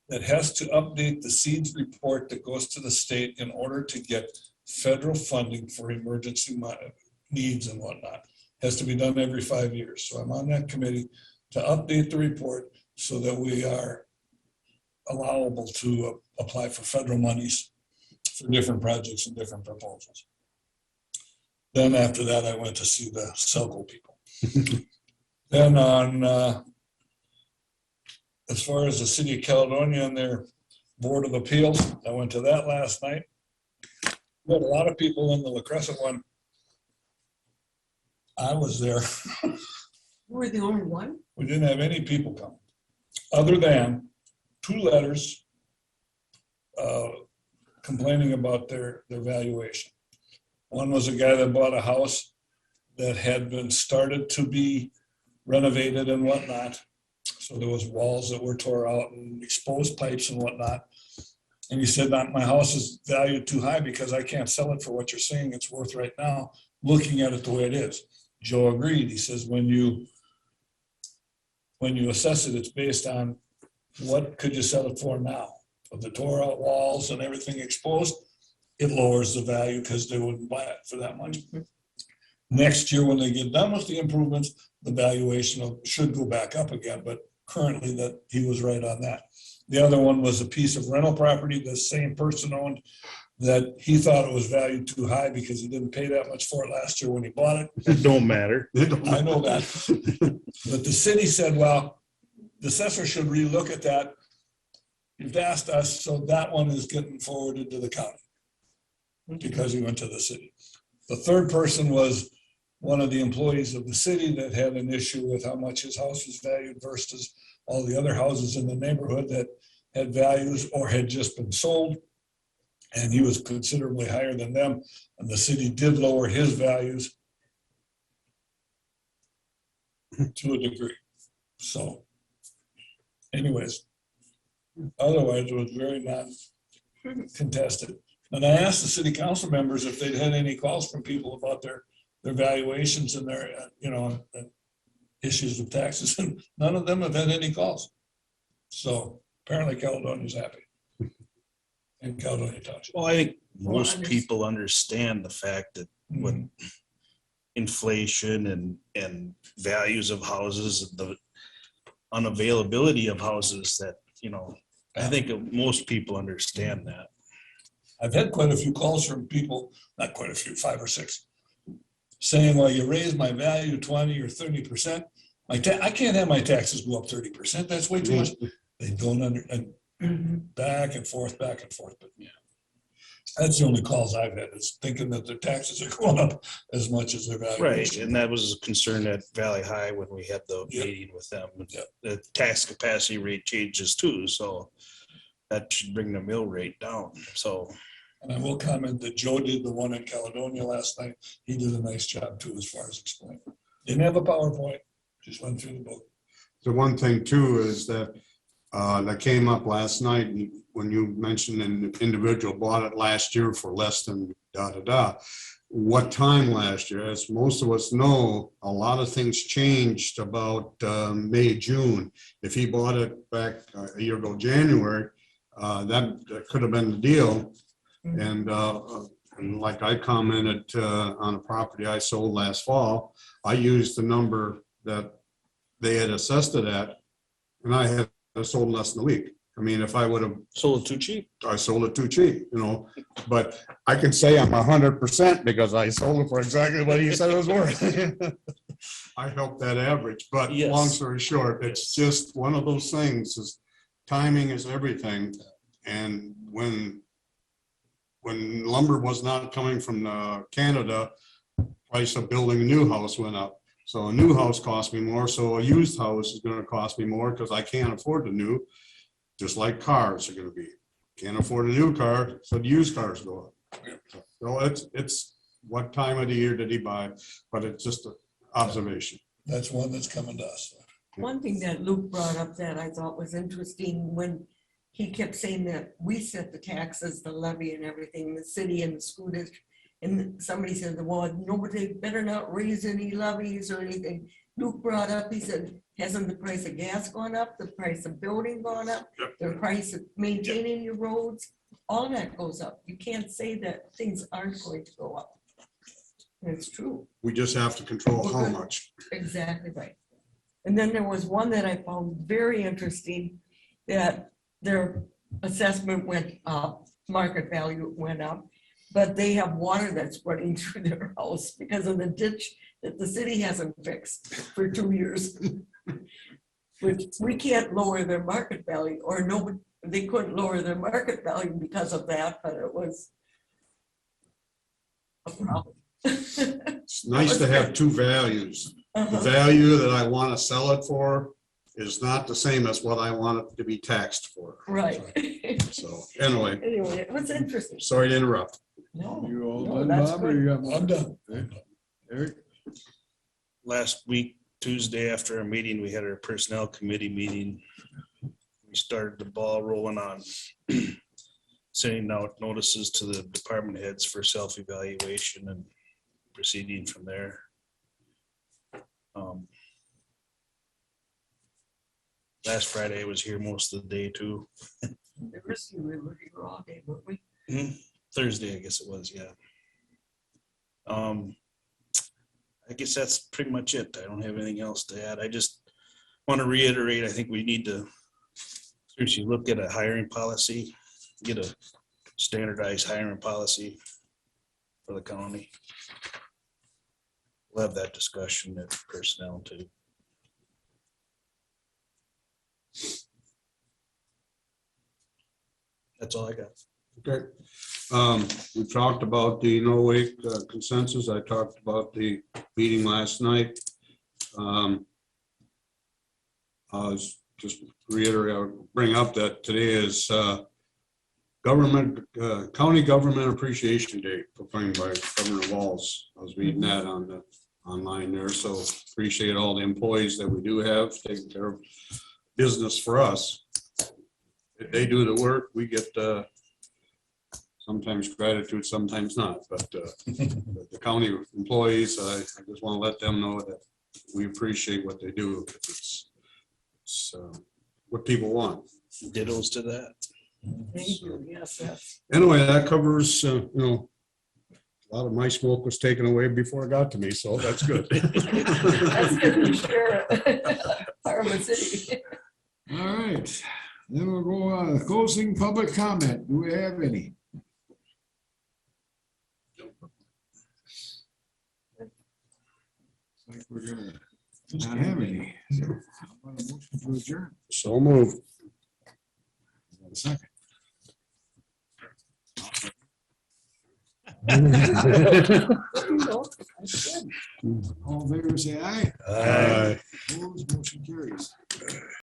that has to update the seeds report that goes to the state in order to get federal funding for emergency needs and whatnot. Has to be done every 5 years. So I'm on that committee to update the report so that we are allowable to apply for federal monies for different projects and different proposals. Then after that, I went to see the Selco people. Then on, as far as the city of Caledonia and their Board of Appeals, I went to that last night. We had a lot of people in the La Crescent one. I was there. You were the only one? We didn't have any people come, other than 2 letters complaining about their valuation. One was a guy that bought a house that had been started to be renovated and whatnot. So there was walls that were tore out and exposed pipes and whatnot. And he said, my house is valued too high because I can't sell it for what you're saying it's worth right now, looking at it the way it is. Joe agreed. He says, when you assess it, it's based on what could you sell it for now? With the tore out walls and everything exposed, it lowers the value because they wouldn't buy it for that much. Next year, when they get done with the improvements, the valuation should go back up again, but currently that he was right on that. The other one was a piece of rental property the same person owned that he thought it was valued too high because he didn't pay that much for it last year when he bought it. It don't matter. I know that. But the city said, well, the assessor should relook at that. You've asked us, so that one is getting forwarded to the county because he went to the city. The third person was one of the employees of the city that had an issue with how much his house was valued versus all the other houses in the neighborhood that had values or had just been sold. And he was considerably higher than them. And the city did lower his values to a degree. So anyways, otherwise it was very non-contested. And I asked the city council members if they'd had any calls from people about their valuations and their, issues with taxes, and none of them have had any calls. So apparently Caledonia's happy. And Caledonia Township. Well, I think most people understand the fact that when inflation and values of houses, the unavailability of houses that, I think most people understand that. I've had quite a few calls from people, not quite a few, 5 or 6, saying, well, you raised my value 20 or 30%. I can't have my taxes go up 30%. That's way too much. They don't back and forth, but yeah. That's the only calls I've had, is thinking that their taxes are going up as much as their valuation. Right, and that was a concern at Valley High when we had the meeting with them. The tax capacity rate changes too, so that should bring the mill rate down, so. And I will comment that Joe did the one in Caledonia last night. He did a nice job too, as far as explaining. Didn't have a PowerPoint, just went through the book. The one thing too is that that came up last night when you mentioned an individual bought it last year for less than what time last year. As most of us know, a lot of things changed about May, June. If he bought it back a year ago, January, that could have been the deal. And like I commented on a property I sold last fall, I used the number that they had assessed it at, and I had sold in less than a week. I mean, if I would have Sold it too cheap. I sold it too cheap, but I can say I'm 100% because I sold it for exactly what he said it was worth. I helped that average, but Yes. long story short, it's just one of those things is timing is everything. And when lumber was not coming from Canada, price of building a new house went up. So a new house cost me more. So a used house is going to cost me more because I can't afford the new. Just like cars are gonna be. Can't afford a new car, so the used cars go up. So it's what time of the year did he buy? But it's just an observation. That's one that's coming to us. One thing that Luke brought up that I thought was interesting when he kept saying that we set the taxes, the levy and everything, the city and the school district. And somebody said, well, nobody better not raise any levies or anything. Luke brought up, he said, hasn't the price of gas gone up, the price of building gone up, the price of maintaining your roads, all that goes up. You can't say that things aren't going to go up. And it's true. We just have to control how much. Exactly right. And then there was one that I found very interesting, that their assessment went up, market value went up, but they have water that's running through their house because of the ditch that the city hasn't fixed for 2 years. Which we can't lower their market value, or nobody, they couldn't lower their market value because of that, but it was a problem. It's nice to have two values. The Uh-huh. value that I want to sell it for is not the same as what I want it to be taxed for. Right. So anyway, Anyway, it was interesting. sorry to interrupt. No, You all no, done, that's Bob, or good. you got more? I'm done. Okay. Eric? Last week, Tuesday, after our meeting, we had our personnel committee meeting. We started the ball rolling on sending out notices to the department heads for self-evaluation and proceeding from there. Last Friday, I was here most of the day too. Thursday, we were here all day, weren't we? Thursday, I guess it was, yeah. I guess that's pretty much it. I don't have anything else to add. I just want to reiterate, I think we need to seriously look at a hiring policy, get a standardized hiring policy for the county. We'll have that discussion at personnel too. That's all I got. Okay. We talked about the no wake consensus. I talked about the meeting last night. I was just reiterate, I'll bring up that today is County Government Appreciation Day proclaimed by Governor Walz. I was reading that on the online there, so appreciate all the employees that we do have taking care of business for us. If they do the work, we get sometimes gratitude, sometimes not, but the county employees, I just want to let them know that we appreciate what they do. It's what people want. Dittos to that. Thank you, yes, yes. Anyway, that covers, a lot of my smoke was taken away before it got to me, so that's good. That's good to share. Parma City. All right, then we'll go on closing public comment. Do we have any? Like we're gonna not have any. So how about a motion to adjourn? So moved. Got a second? All in favor, say aye. Aye. Opposed, motion carries.